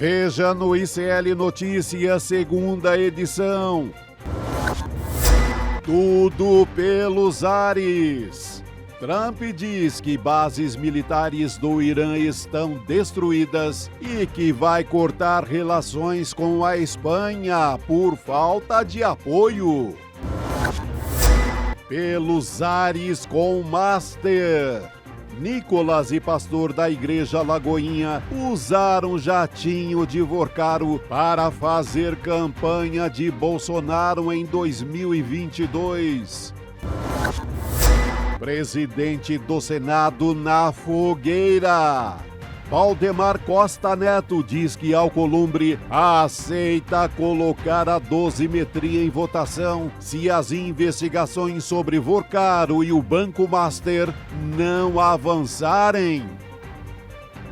Veja no ICL Notícias, segunda edição. Tudo pelos ares. Trump diz que bases militares do Irã estão destruídas e que vai cortar relações com a Espanha por falta de apoio. Pelos ares com Master. Nicolas e pastor da Igreja Lagoinha usaram jatinho de Vorcaro para fazer campanha de Bolsonaro em 2022. Presidente do Senado na fogueira. Valdemar Costa Neto diz que Alcolumbre aceita colocar a dosimetria em votação se as investigações sobre Vorcaro e o Banco Master não avançarem.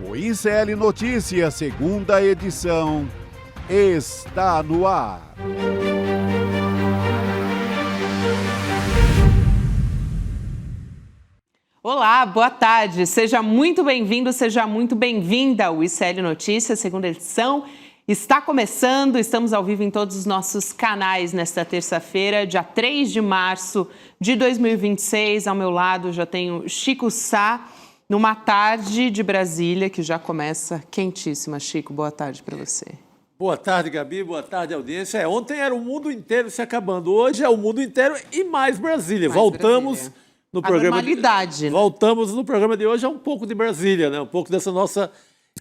O ICL Notícias, segunda edição, está no ar. Olá, boa tarde. Seja muito bem-vindo, seja muito bem-vinda. O ICL Notícias, segunda edição, está começando. Estamos ao vivo em todos os nossos canais nesta terça-feira, dia 3 de março de 2026. Ao meu lado já tenho Chico Sá, numa tarde de Brasília, que já começa quentíssima. Chico, boa tarde para você. Boa tarde, Gabi. Boa tarde, audiência. Ontem era o mundo inteiro se acabando. Hoje é o mundo inteiro e mais Brasília. Voltamos... Brasília. No programa normalidade, né? Voltamos no programa de hoje a um pouco de Brasília, né? Um pouco dessa nossa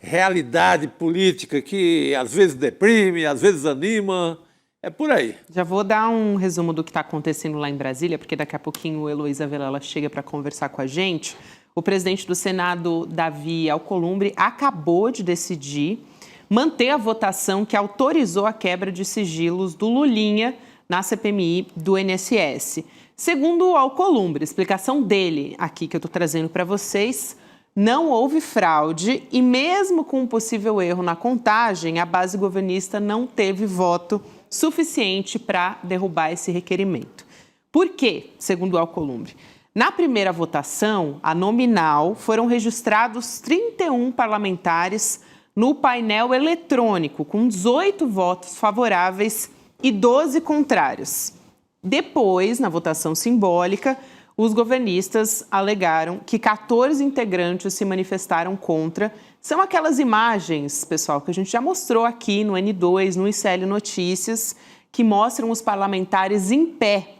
realidade política que às vezes deprime, às vezes anima. É por aí. Já vou dar um resumo do que está acontecendo lá em Brasília, porque daqui a pouquinho o Heloísa Vilela chega para conversar com a gente. O presidente do Senado, Davi Alcolumbre, acabou de decidir manter a votação que autorizou a quebra de sigilos do Lulinha na CPMI do INSS. Segundo o Alcolumbre, explicação dele aqui que eu estou trazendo para vocês, não houve fraude e mesmo com um possível erro na contagem, a base governista não teve voto suficiente para derrubar esse requerimento. Por quê, segundo o Alcolumbre? Na primeira votação, a nominal, foram registrados 31 parlamentares no painel eletrônico, com 18 votos favoráveis e 12 contrários. Depois, na votação simbólica, os governistas alegaram que 14 integrantes se manifestaram contra. São aquelas imagens, pessoal, que a gente já mostrou aqui no N2, no ICL Notícias, que mostram os parlamentares em pé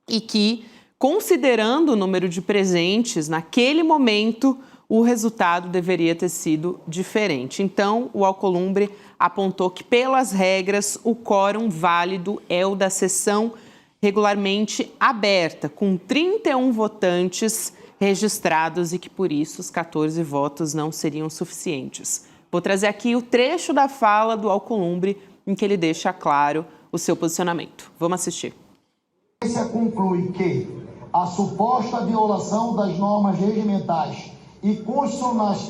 e que, considerando o número de presentes, naquele momento, o resultado deveria ter sido diferente. Então, o Alcolumbre apontou que, pelas regras, o quórum válido é o da sessão regularmente aberta, com 31 votantes registrados e que, por isso, os 14 votos não seriam suficientes. Vou trazer aqui o trecho da fala do Alcolumbre em que ele deixa claro o seu posicionamento. Vamos assistir. A ciência conclui que a suposta violação das normas regimentais e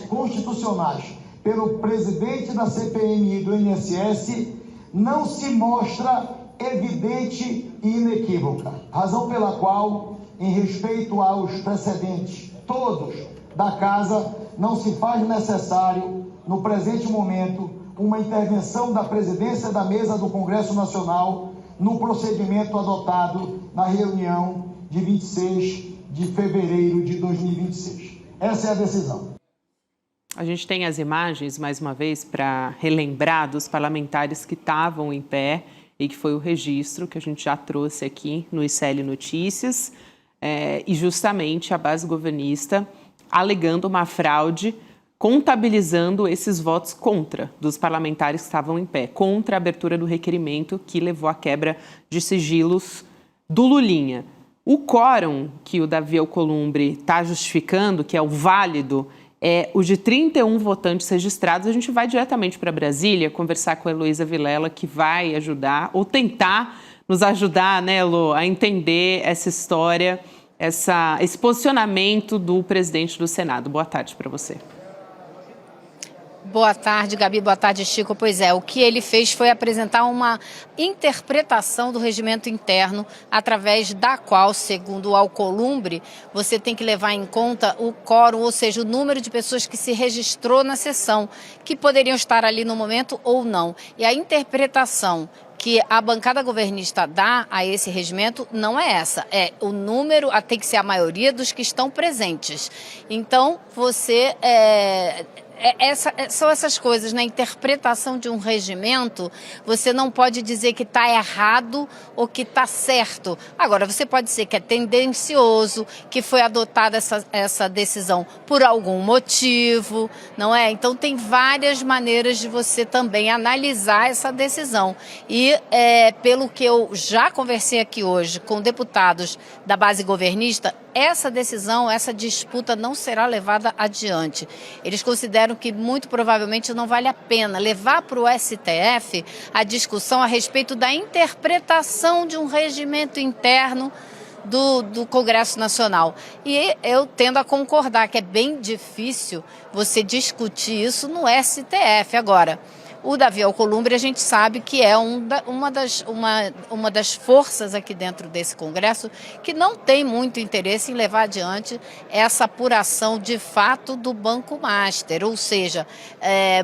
constitucionais pelo presidente da CPMI do INSS não se mostra evidente e inequívoca, razão pela qual, em respeito aos precedentes todos da Casa, não se faz necessário, no presente momento, uma intervenção da presidência da mesa do Congresso Nacional no procedimento adotado na reunião de 26 de fevereiro de 2026. Essa é a decisão. A gente tem as imagens, mais uma vez, para relembrar dos parlamentares que estavam em pé e que foi o registro que a gente já trouxe aqui no ICL Notícias, e justamente a base governista alegando uma fraude, contabilizando esses votos contra dos parlamentares que estavam em pé, contra a abertura do requerimento que levou à quebra de sigilos do Lulinha. O quórum que o Davi Alcolumbre está justificando, que é o válido, é o de 31 votantes registrados. A gente vai diretamente para Brasília conversar com a Heloísa Vilela, que vai ajudar, ou tentar nos ajudar, né, Elo, a entender essa história, esse posicionamento do presidente do Senado. Boa tarde para você. Boa tarde, Gabi. Boa tarde, Chico. Pois é, o que ele fez foi apresentar uma interpretação do regimento interno, através da qual, segundo o Alcolumbre, você tem que levar em conta o quórum, ou seja, o número de pessoas que se registrou na sessão, que poderiam estar ali no momento ou não. E a interpretação que a bancada governista dá a esse regimento não é essa, é o número, tem que ser a maioria dos que estão presentes. Então, você... são essas coisas, na interpretação de um regimento, você não pode dizer que está errado ou que está certo. Agora, você pode dizer que é tendencioso, que foi adotada essa decisão por algum motivo, não é? Então, tem várias maneiras de você também analisar essa decisão. E, pelo que eu já conversei aqui hoje com deputados da base governista, essa decisão, essa disputa não será levada adiante. Eles consideram que muito provavelmente não vale a pena levar para o STF a discussão a respeito da interpretação de um regimento interno do Congresso Nacional. E eu tendo a concordar que é bem difícil você discutir isso no STF. Agora, o Davi Alcolumbre, a gente sabe que é uma das forças aqui dentro desse Congresso que não tem muito interesse em levar adiante essa apuração de fato do Banco Master, ou seja,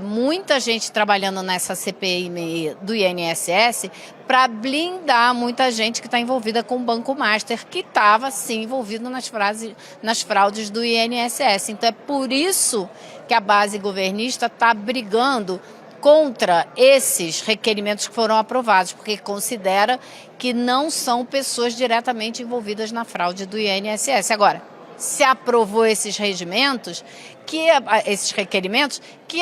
muita gente trabalhando nessa CPI do INSS para blindar muita gente que está envolvida com o Banco Master, que estava, sim, envolvido nas fraudes do INSS. Então, é por isso que a base governista está brigando contra esses requerimentos que foram aprovados, porque considera que não são pessoas diretamente envolvidas na fraude do INSS. Agora, se aprovou esses requerimentos, que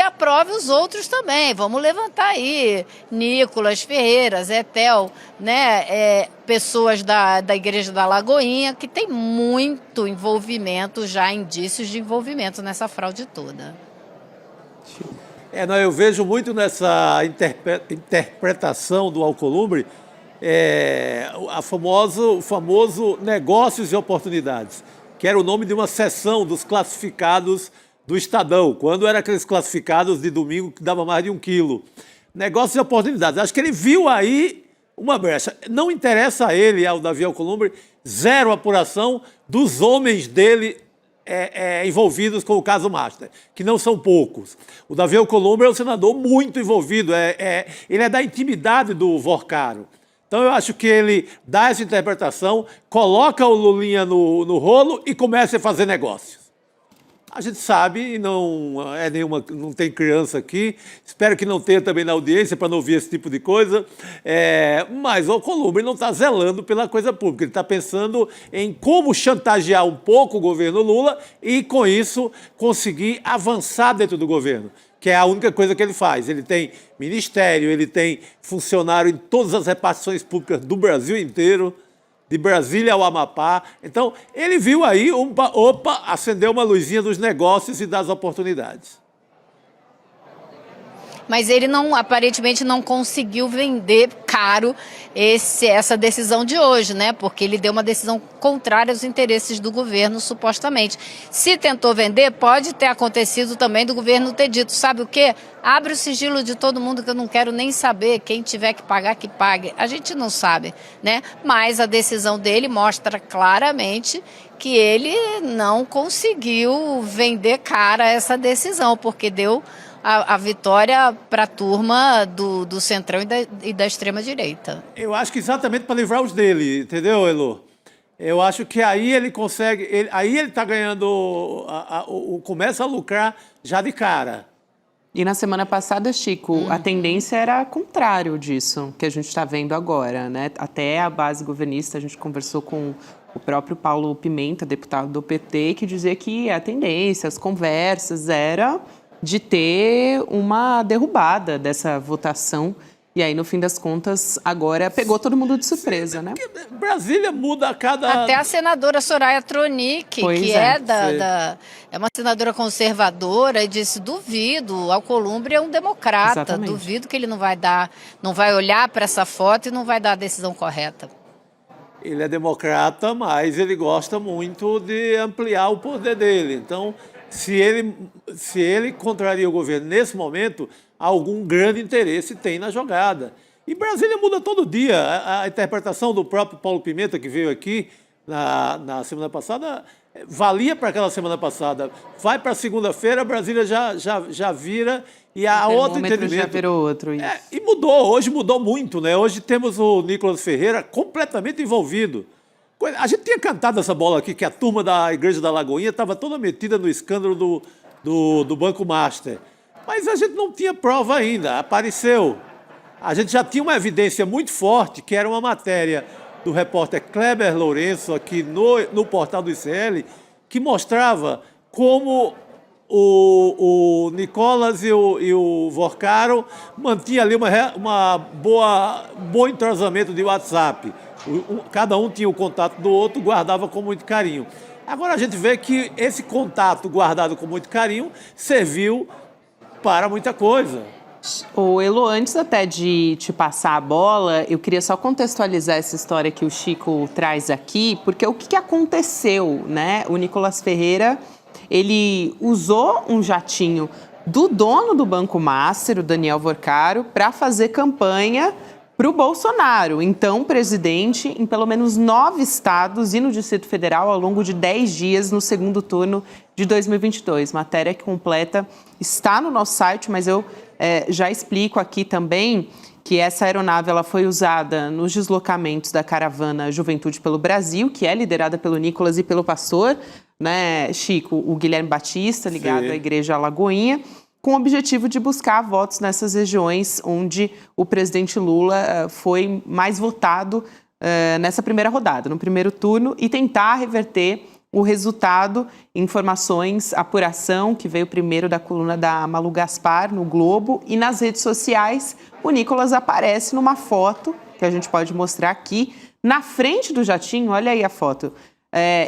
aprove os outros também. Vamos levantar aí Nicolas Ferreira, Zetel, né? Pessoas da Igreja da Lagoinha, que tem muito envolvimento, já indícios de envolvimento nessa fraude toda. Eu vejo muito nessa interpretação do Alcolumbre o famoso negócios e oportunidades, que era o nome de uma seção dos classificados do Estadão, quando eram aqueles classificados de domingo que dava mais de 1 quilo. Negócios e oportunidades. Acho que ele viu aí uma brecha. Não interessa a ele, ao Davi Alcolumbre, zero apuração dos homens dele envolvidos com o caso Master, que não são poucos. O Davi Alcolumbre é um senador muito envolvido, ele é da intimidade do Vorcaro. Então eu acho que ele dá essa interpretação, coloca o Lulinha no rolo e começa a fazer negócios. A gente sabe, e não tem criança aqui, espero que não tenha também na audiência para não ouvir esse tipo de coisa, mas o Alcolumbre não está zelando pela coisa pública, ele está pensando em como chantagear um pouco o governo Lula e, com isso, conseguir avançar dentro do governo, que é a única coisa que ele faz. Ele tem ministério, ele tem funcionário em todas as repartições públicas do Brasil inteiro, de Brasília ao Amapá. Então, ele viu aí, acendeu uma luzinha dos negócios e das oportunidades. Mas ele aparentemente não conseguiu vender caro essa decisão de hoje, né? Porque ele deu uma decisão contrária aos interesses do governo, supostamente. Se tentou vender, pode ter acontecido também do governo ter dito, sabe o quê? Abre o sigilo de todo mundo que eu não quero nem saber, quem tiver que pagar, que pague. A gente não sabe, né? Mas a decisão dele mostra claramente que ele não conseguiu vender cara essa decisão, porque deu a vitória para a turma do Centrão e da extrema-direita. Eu acho que exatamente para livrar os dele, entendeu, Elo? Eu acho que aí ele consegue, aí ele está ganhando, começa a lucrar já de cara. E na semana passada, Chico, a tendência era contrário disso, que a gente está vendo agora, né? Até a base governista, a gente conversou com o próprio Paulo Pimenta, deputado do PT, que dizia que a tendência, as conversas, era de ter uma derrubada dessa votação. E aí, no fim das contas, agora pegou todo mundo de surpresa, né? Brasília muda a cada... Até a senadora Soraya Tronic, que é uma senadora conservadora, e disse, duvido, Alcolumbre é um democrata, exatamente. Duvido que ele não vai olhar para essa foto e não vai dar a decisão correta. Ele é democrata, mas ele gosta muito de ampliar o poder dele. Então, se ele contraria o governo nesse momento, algum grande interesse tem na jogada. E Brasília muda todo dia. A interpretação do próprio Paulo Pimenta, que veio aqui na semana passada, valia para aquela semana passada. Vai para segunda-feira, Brasília já vira e há outro entendimento. Já virou outro, isso. E mudou, hoje mudou muito, né? Hoje temos o Nicolas Ferreira completamente envolvido. A gente tinha cantado essa bola aqui, que a turma da Igreja da Lagoinha estava toda metida no escândalo do Banco Master. Mas a gente não tinha prova ainda, apareceu. A gente já tinha uma evidência muito forte, que era uma matéria do repórter Kleber Lourenço, aqui no portal do ICL, que mostrava como o Nicolas e o Vorcaro mantinham ali uma bom entrosamento de WhatsApp. Cada um tinha o contato do outro, guardava com muito carinho. Agora a gente vê que esse contato guardado com muito carinho serviu para muita coisa. Ô, Elo, antes até de te passar a bola, eu queria só contextualizar essa história que o Chico traz aqui, porque o que aconteceu, né? O Nicolas Ferreira, ele usou um jatinho do dono do Banco Master, o Daniel Vorcaro, para fazer campanha para o Bolsonaro, então presidente, em pelo menos 9 estados e no Distrito Federal ao longo de 10 dias no segundo turno de 2022. Matéria completa está no nosso site, mas eu já explico aqui também que essa aeronave ela foi usada nos deslocamentos da caravana Juventude pelo Brasil, que é liderada pelo Nicolas e pelo pastor, né, Chico, o Guilherme Batista, ligado à Igreja Alagoinha, com o objetivo de buscar votos nessas regiões onde o presidente Lula foi mais votado nessa primeira rodada, no primeiro turno, e tentar reverter o resultado, informações, apuração, que veio primeiro da coluna da Malu Gaspar no Globo, e nas redes sociais o Nicolas aparece numa foto, que a gente pode mostrar aqui, na frente do jatinho, olha aí a foto.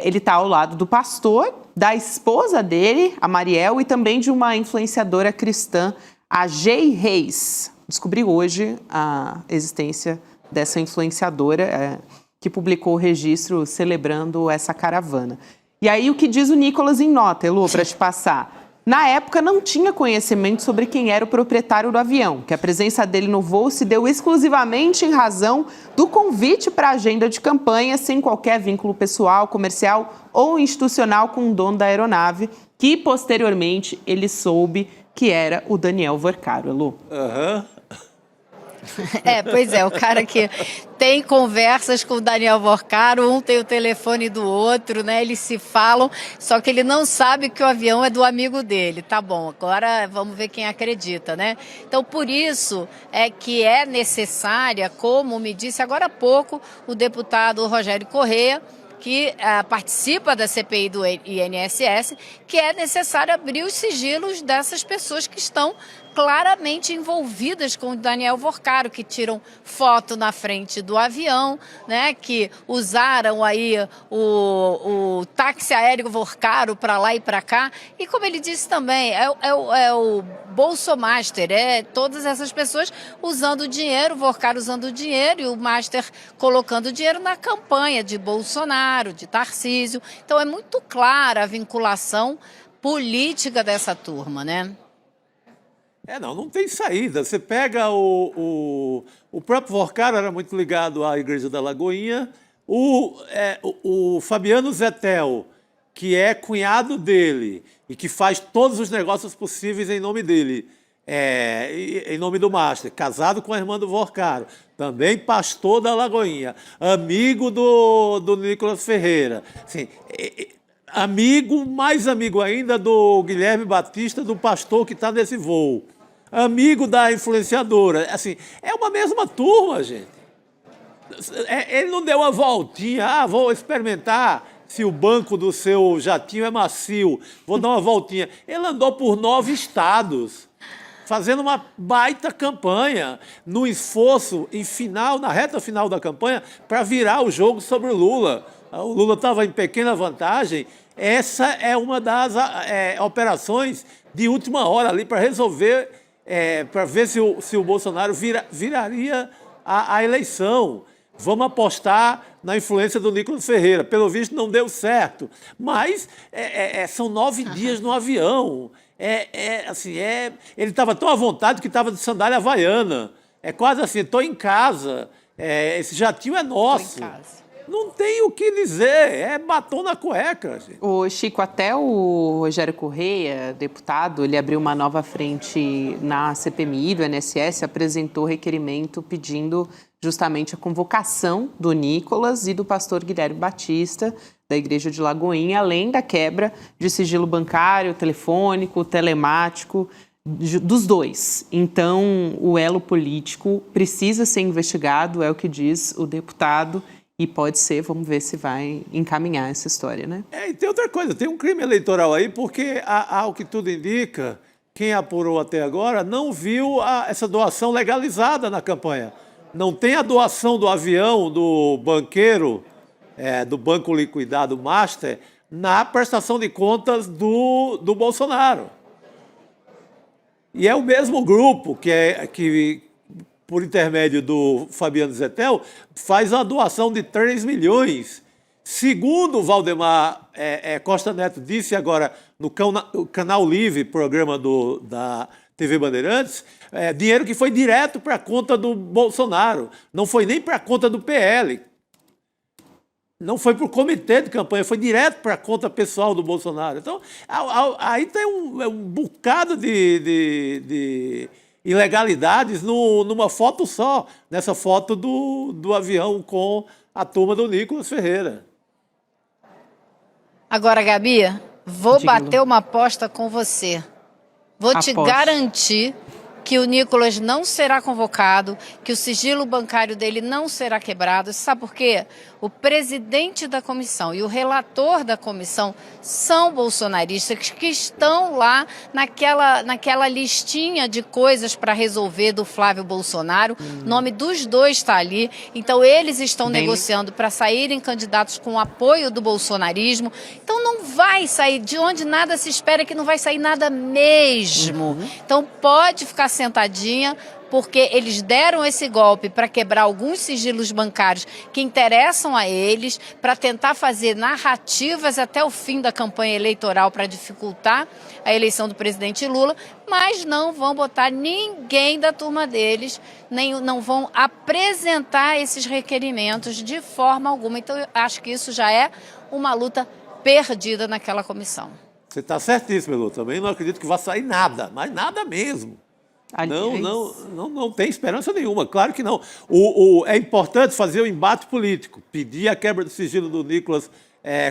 Ele está ao lado do pastor, da esposa dele, a Mariel, e também de uma influenciadora cristã, a Jay Reis. Descobri hoje a existência dessa influenciadora que publicou o registro celebrando essa caravana. E aí o que diz o Nicolas em nota, Elô, para te passar? Na época, não tinha conhecimento sobre quem era o proprietário do avião, que a presença dele no voo se deu exclusivamente em razão do convite para a agenda de campanha, sem qualquer vínculo pessoal, comercial ou institucional com o dono da aeronave, que posteriormente ele soube que era o Daniel Vorcaro, Elô. Pois é, o cara que tem conversas com o Daniel Vorcaro, um tem o telefone do outro, né? Eles se falam, só que ele não sabe que o avião é do amigo dele. Tá bom, agora vamos ver quem acredita, né? Então, por isso é que é necessária, como me disse agora há pouco o deputado Rogério Correia, que participa da CPI do INSS, que é necessário abrir os sigilos dessas pessoas que estão claramente envolvidas com o Daniel Vorcaro, que tiram foto na frente do avião, né, que usaram aí o táxi aéreo Vorcaro para lá e para cá. E como ele disse também, é o Bolsomaster, todas essas pessoas usando dinheiro, o Vorcaro usando dinheiro e o Master colocando dinheiro na campanha de Bolsonaro, de Tarcísio. Então é muito clara a vinculação política dessa turma, né? Não tem saída. Você pega o próprio Vorcaro era muito ligado à Igreja da Lagoinha, o Fabiano Zettel, que é cunhado dele e que faz todos os negócios possíveis em nome dele, em nome do Master, casado com a irmã do Vorcaro, também pastor da Lagoinha, amigo do Nicolas Ferreira, assim, mais amigo ainda do Guilherme Batista, do pastor que está nesse voo. Amigo da influenciadora. Assim, é uma mesma turma, gente. Ele não deu uma voltinha. Vou experimentar se o banco do seu jatinho é macio. Vou dar uma voltinha. Ele andou por 9 estados, fazendo uma baita campanha, no esforço, na reta final da campanha, para virar o jogo sobre o Lula. O Lula estava em pequena vantagem. Essa é uma das operações de última hora ali para resolver, para ver se o Bolsonaro viraria a eleição. vamos apostar na influência do Nicolas Ferreira. Pelo visto, não deu certo. Mas são 9 dias no avião. Ele estava tão à vontade que estava de sandália havaiana. É quase assim, estou em casa, esse jatinho é nosso. Tô em casa. Não tem o que dizer, é batom na cueca. Gente. Ô, Chico, até o Rogério Correia, deputado, ele abriu uma nova frente na CPMI do INSS, apresentou requerimento pedindo justamente a convocação do Nicolas e do pastor Guilherme Batista, da Igreja de Lagoinha, além da quebra de sigilo bancário, telefônico, telemático, dos dois. Então, o elo político precisa ser investigado, é o que diz o deputado, e pode ser, vamos ver se vai encaminhar essa história, né? E tem outra coisa, tem um crime eleitoral aí, porque, ao que tudo indica, quem apurou até agora não viu essa doação legalizada na campanha. Não tem a doação do avião do banqueiro, do Banco Liquidado Master, na prestação de contas do Bolsonaro. E é o mesmo grupo que por intermédio do Fabiano Zettel, faz uma doação de 3 milhões. Segundo o Valdemar Costa Neto disse agora no Canal Livre, programa da TV Bandeirantes, dinheiro que foi direto para a conta do Bolsonaro, não foi nem para a conta do PL. Não foi para o comitê de campanha, foi direto para a conta pessoal do Bolsonaro. Então, aí tem um bocado de ilegalidades numa foto só, nessa foto do avião com a turma do Nicolas Ferreira. Agora, Gabi, vou Diga, bater Lu. uma aposta com você. Vou te Aposte. garantir que o Nicolas não será convocado, que o sigilo bancário dele não será quebrado. Sabe por quê? O presidente da comissão e o relator da comissão são bolsonaristas que estão lá naquela listinha de coisas para resolver do Flávio Bolsonaro. O nome dos dois está ali. Então, eles estão negociando para saírem candidatos com o apoio do bolsonarismo. Então, não vai sair de onde nada se espera, que não vai sair nada mesmo. Então, pode ficar sentadinha, porque eles deram esse golpe para quebrar alguns sigilos bancários que interessam a eles, para tentar fazer narrativas até o fim da campanha eleitoral para dificultar a eleição do presidente Lula, mas não vão botar ninguém da turma deles, nem não vão apresentar esses requerimentos de forma alguma. Então, eu acho que isso já é uma luta perdida naquela comissão. Você está certíssimo, Elô. Também não acredito que vá sair nada, mas nada mesmo. Aliás, Não tem esperança nenhuma, claro que não. É importante fazer o embate político, pedir a quebra do sigilo do Nicolas,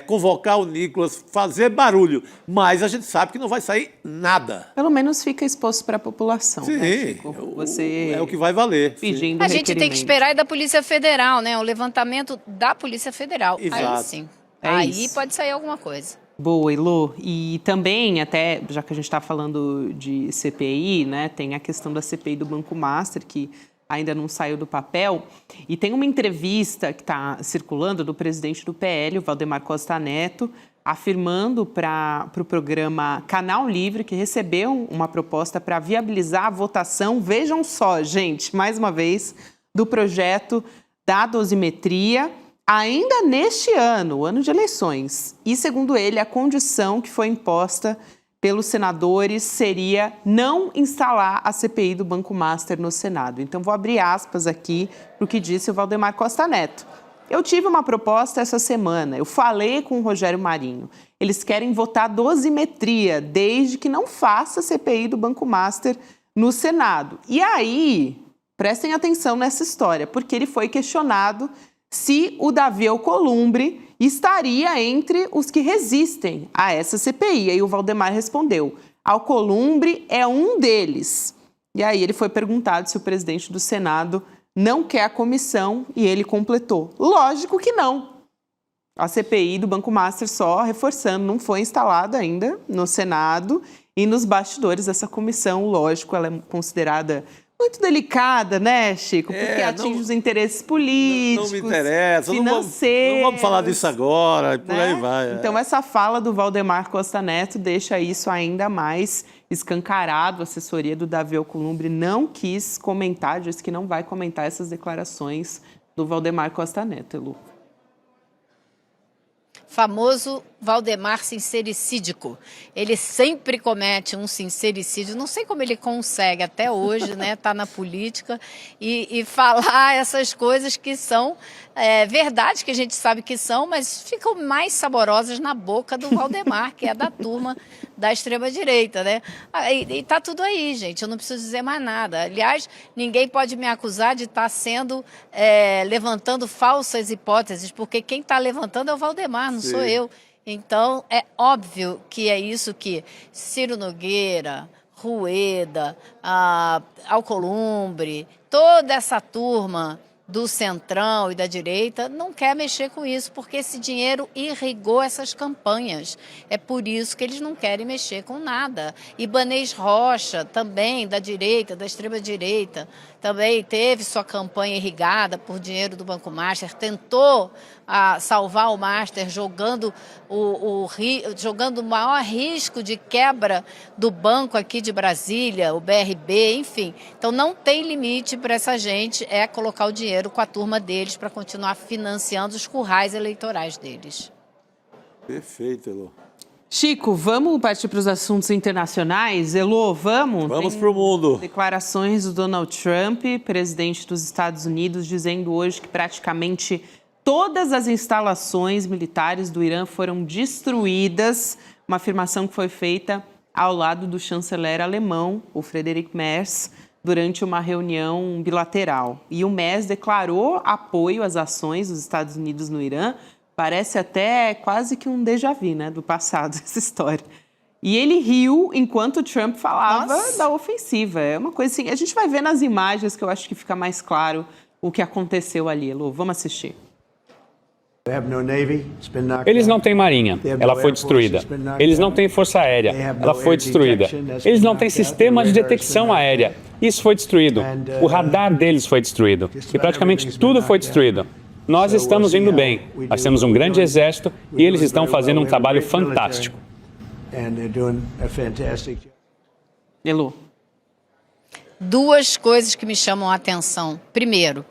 convocar o Nicolas, fazer barulho, mas a gente sabe que não vai sair nada. pelo menos fica exposto para a população. Sim, né, Chico? Você é o que vai valer. pedindo A gente tem que requerimento. esperar da Polícia Federal, né? O levantamento da Polícia Federal. Aí Exato. sim. É Aí isso. pode sair alguma coisa. Boa, Elô. E também, até, já que a gente está falando de CPI, né, tem a questão da CPI do Banco Master, que ainda não saiu do papel. E tem uma entrevista que está circulando do presidente do PL, o Valdemar Costa Neto, afirmando para o programa Canal Livre que recebeu uma proposta para viabilizar a votação, vejam só, gente, mais uma vez, do projeto da dosimetria, ainda neste ano, ano de eleições. E, segundo ele, a condição que foi imposta pelos senadores seria não instalar a CPI do Banco Master no Senado. Então, vou abrir aspas aqui para o que disse o Valdemar Costa Neto. Eu tive uma proposta essa semana, eu falei com o Rogério Marinho. Eles querem votar dosimetria, desde que não faça a CPI do Banco Master no Senado. E aí, prestem atenção nessa história, porque ele foi questionado se o Davi Alcolumbre estaria entre os que resistem a essa CPI. Aí o Valdemar respondeu, Alcolumbre é um deles. E aí ele foi perguntado se o presidente do Senado não quer a comissão e ele completou. Lógico que não. A CPI do Banco Master, só reforçando, não foi instalada ainda no Senado e nos bastidores dessa comissão, lógico, ela é considerada muito delicada, né, Chico? Porque atinge os interesses políticos, Não me interessa, financeiros. não vamos falar disso agora, por né? aí vai. Então, essa fala do Valdemar Costa Neto deixa isso ainda mais escancarado. A assessoria do Davi Alcolumbre não quis comentar, disse que não vai comentar essas declarações do do Valdemar Costa Neto, Elu. Famoso Valdemar sincericídico. Ele sempre comete um sincericídio. Não sei como ele consegue até hoje, né? Tá na política e falar essas coisas que são verdade, que a gente sabe que são, mas ficam mais saborosas na boca do Valdemar, que é da turma da extrema-direita, né? E tá tudo aí, gente. Eu não preciso dizer mais nada. Aliás, ninguém pode me acusar de estar levantando falsas hipóteses, porque quem está levantando é o Valdemar, não sou eu. Então, é óbvio que é isso que Ciro Nogueira, Rueda, Alcolumbre, toda essa turma do centrão e da direita não quer mexer com isso, porque esse dinheiro irrigou essas campanhas. É por isso que eles não querem mexer com nada. Ibanez Rocha, também da direita, da extrema-direita, também teve sua campanha irrigada por dinheiro do Banco Master, tentou salvar o Master jogando o maior risco de quebra do banco aqui de Brasília, o BRB, enfim. Então não tem limite para essa gente colocar o dinheiro com a turma deles para continuar financiando os currais eleitorais deles. Perfeito, Elo. Chico, vamos partir para os assuntos internacionais? Elo, vamos? Vamos para o mundo. Declarações do Donald Trump, presidente dos Estados Unidos, dizendo hoje que praticamente todas as instalações militares do Irã foram destruídas, uma afirmação que foi feita ao lado do chanceler alemão, o Friedrich Merz, durante uma reunião bilateral. E o Merz declarou apoio às ações dos Estados Unidos no Irã. Parece até quase que um déjà vu, né, do passado, essa história. E ele riu enquanto o Trump falava da ofensiva. É uma coisa assim, a gente vai ver nas imagens que eu acho que fica mais claro o que aconteceu ali, Lu. Vamos assistir. Eles não têm marinha, ela foi destruída. Eles não têm força aérea, ela foi destruída. Eles não têm sistema de detecção aérea, isso foi destruído. O radar deles foi destruído. E praticamente tudo foi destruído. Nós estamos indo bem, nós temos um grande exército e eles estão fazendo um trabalho fantástico. Elu. Duas coisas que me chamam a atenção. Primeiro,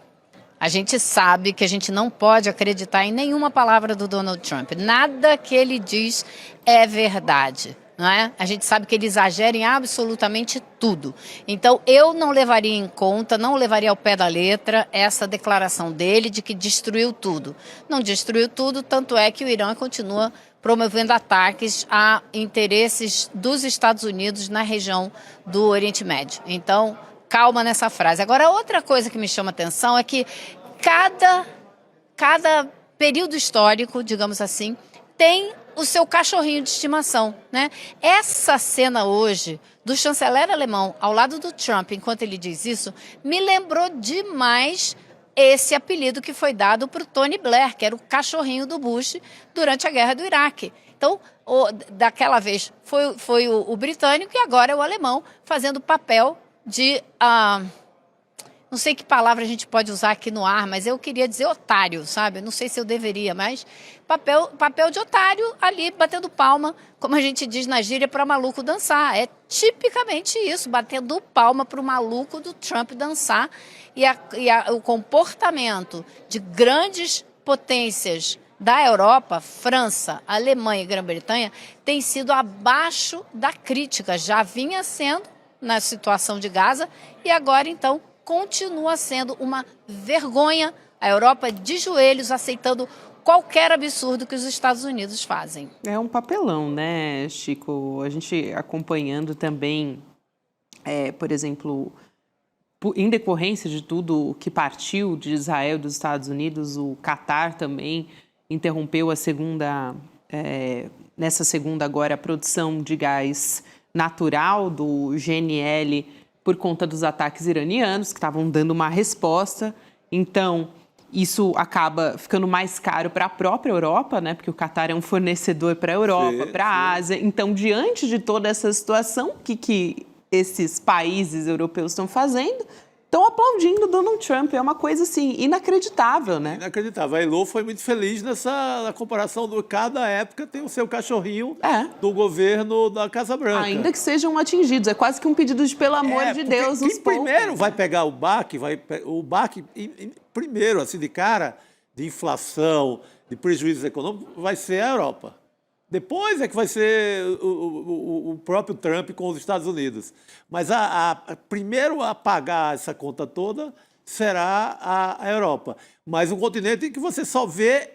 a gente sabe que a gente não pode acreditar em nenhuma palavra do Donald Trump. Nada que ele diz é verdade, não é? A gente sabe que ele exagera em absolutamente tudo. Então, eu não levaria em conta, não levaria ao pé da letra essa declaração dele de que destruiu tudo. Não destruiu tudo, tanto é que o Irã continua promovendo ataques a interesses dos Estados Unidos na região do Oriente Médio. Então, calma nessa frase. Agora, outra coisa que me chama a atenção é que cada período histórico, digamos assim, tem o seu cachorrinho de estimação, né? Essa cena hoje do chanceler alemão ao lado do Trump, enquanto ele diz isso, me lembrou demais esse apelido que foi dado para o Tony Blair, que era o cachorrinho do Bush durante a guerra do Iraque. Então, daquela vez foi o britânico e agora é o alemão fazendo o papel de... não sei que palavra a gente pode usar aqui no ar, mas eu queria dizer otário, sabe? Não sei se eu deveria, mas papel de otário ali, batendo palma, como a gente diz na gíria, para maluco dançar. É tipicamente isso, batendo palma para o maluco do Trump dançar. O comportamento de grandes potências da Europa, França, Alemanha e Grã-Bretanha, tem sido abaixo da crítica. Já vinha sendo na situação de Gaza e agora, então, continua sendo uma vergonha a Europa de joelhos aceitando qualquer absurdo que os Estados Unidos fazem. É um papelão, né, Chico? A gente acompanhando também, por exemplo, em decorrência de tudo que partiu de Israel e dos Estados Unidos, o Catar também interrompeu nessa segunda agora, a produção de gás natural do GNL por conta dos ataques iranianos, que estavam dando uma resposta. Então, isso acaba ficando mais caro para a própria Europa, né? Porque o Catar é um fornecedor para a Europa, para a Ásia. Então, diante de toda essa situação, o que esses países europeus estão fazendo? estão aplaudindo Donald Trump. É uma coisa, assim, inacreditável, né? Inacreditável. A Elo foi muito feliz na comparação do cada época tem o seu cachorrinho do governo da Casa Branca. Ainda que sejam atingidos. É quase que um pedido de, pelo amor de Deus, nos quem primeiro vai pegar o baque, primeiro, assim, de cara, de inflação, de prejuízos econômicos, vai ser a Europa. Depois é que vai ser o próprio Trump com os Estados Unidos. Mas primeiro a pagar essa conta toda será a Europa. Mas um continente em que você só vê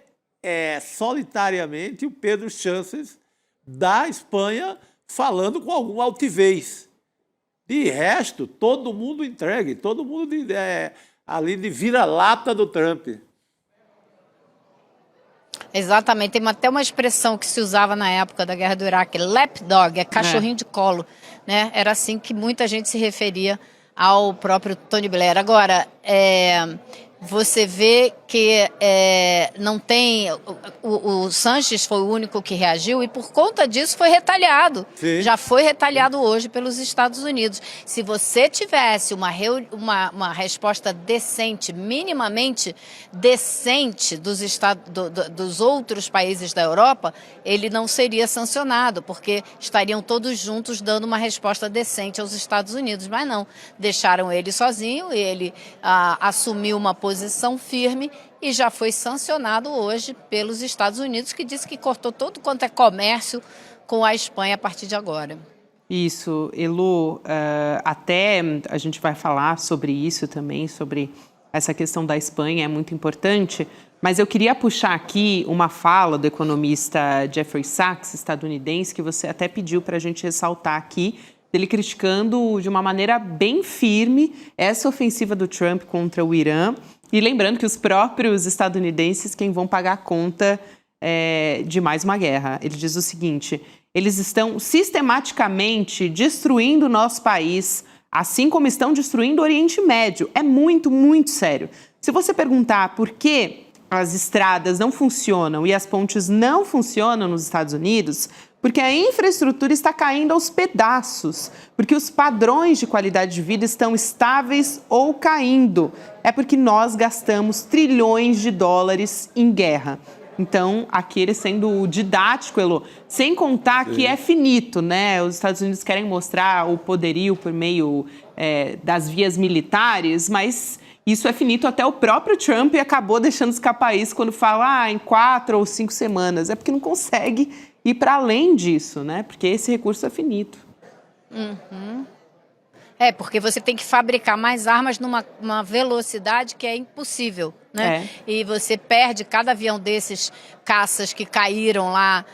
solitariamente o Pedro Sánchez da Espanha falando com alguma altivez. De resto, todo mundo entregue, todo mundo ali de vira-lata do Trump. Exatamente, tem até uma expressão que se usava na época da Guerra do Iraque, lapdog, cachorrinho de colo, né? Era assim que muita gente se referia ao próprio Tony Blair. Agora, você vê que não tem... O Sánchez foi o único que reagiu e por conta disso foi retaliado. Sim. Já foi retaliado hoje pelos Estados Unidos. Se você tivesse uma resposta decente, minimamente decente dos outros países da Europa, ele não seria sancionado, porque estariam todos juntos dando uma resposta decente aos Estados Unidos. Mas não, deixaram ele sozinho, ele assumiu uma posição firme e já foi sancionado hoje pelos Estados Unidos, que disse que cortou todo quanto é comércio com a Espanha a partir de agora. Isso, Elu, até a gente vai falar sobre isso também, sobre essa questão da Espanha, é muito importante, mas eu queria puxar aqui uma fala do economista Jeffrey Sachs, estadunidense, que você até pediu para a gente ressaltar aqui, dele criticando de uma maneira bem firme essa ofensiva do Trump contra o Irã. E lembrando que os próprios estadunidenses quem vão pagar a conta de mais uma guerra. Ele diz o seguinte: eles estão sistematicamente destruindo o nosso país, assim como estão destruindo o Oriente Médio. É muito, muito sério. Se você perguntar por que as estradas não funcionam e as pontes não funcionam nos Estados Unidos, porque a infraestrutura está caindo aos pedaços, porque os padrões de qualidade de vida estão estáveis ou caindo. É porque nós gastamos trilhões de dólares em guerra. Então, aqui ele sendo didático, Elo, sem contar que é finito, né? Os Estados Unidos querem mostrar o poderio por meio das vias militares, mas isso é finito. Até o próprio Trump acabou deixando escapar isso quando fala em 4 ou 5 semanas. É porque não consegue ir para além disso, né? Porque esse recurso é finito. Uhum. Porque você tem que fabricar mais armas numa velocidade que é impossível, né? E você perde cada avião desses caças que caíram lá,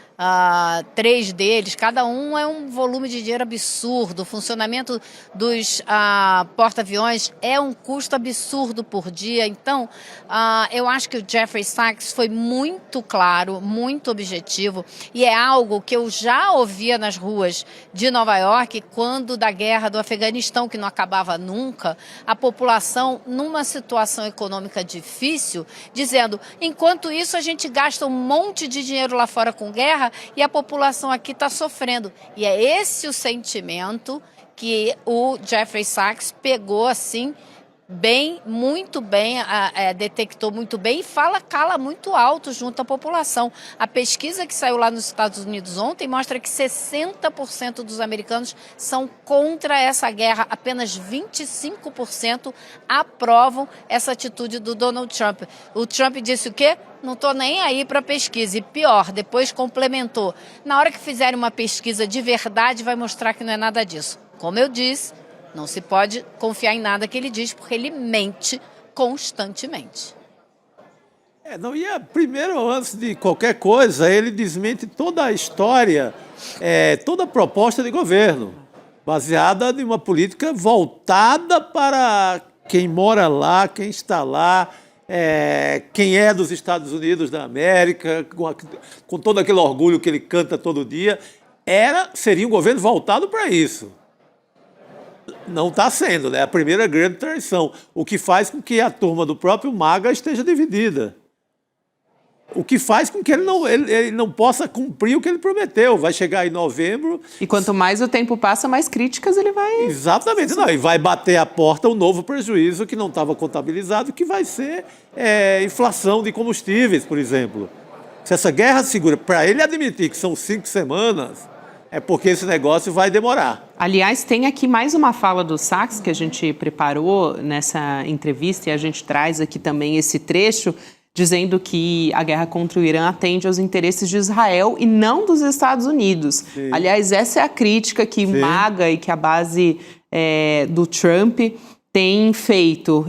3 deles, cada um é um volume de dinheiro absurdo. O funcionamento dos porta-aviões é um custo absurdo por dia. Então, eu acho que o Jeffrey Sachs foi muito claro, muito objetivo, e é algo que eu já ouvia nas ruas de Nova York quando da guerra do Afeganistão, que não acabava nunca, a população numa situação econômica difícil, dizendo, enquanto isso a gente gasta um monte de dinheiro lá fora com guerra e a população aqui está sofrendo. E é esse o sentimento que o Jeffrey Sachs pegou assim, muito bem, detectou muito bem e cala muito alto junto à população. A pesquisa que saiu lá nos Estados Unidos ontem mostra que 60% dos americanos são contra essa guerra, apenas 25% aprovam essa atitude do Donald Trump. O Trump disse o quê? Não estou nem aí para pesquisa. E pior, depois complementou. Na hora que fizerem uma pesquisa de verdade, vai mostrar que não é nada disso. Como eu disse, não se pode confiar em nada que ele diz, porque ele mente constantemente. Primeiro, antes de qualquer coisa, ele desmente toda a história, toda a proposta de governo, baseada em uma política voltada para quem mora lá, quem está lá, quem é dos Estados Unidos da América, com todo aquele orgulho que ele canta todo dia. Seria um governo voltado para isso. Não está sendo, né? A primeira grande traição, o que faz com que a turma do próprio MAGA esteja dividida. O que faz com que ele não possa cumprir o que ele prometeu. Vai chegar em novembro... E quanto mais o tempo passa, mais críticas ele vai... Exatamente. Não, e vai bater a porta um novo prejuízo que não estava contabilizado, que vai ser inflação de combustíveis, por exemplo. Se essa guerra segura, para ele admitir que são 5 semanas, é porque esse negócio vai demorar. Aliás, tem aqui mais uma fala do Sacks que a gente preparou nessa entrevista e a gente traz aqui também esse trecho, dizendo que a guerra contra o Irã atende aos interesses de Israel e não dos Estados Unidos. Sim. Aliás, essa é a crítica que MAGA e que a base do Trump tem feito.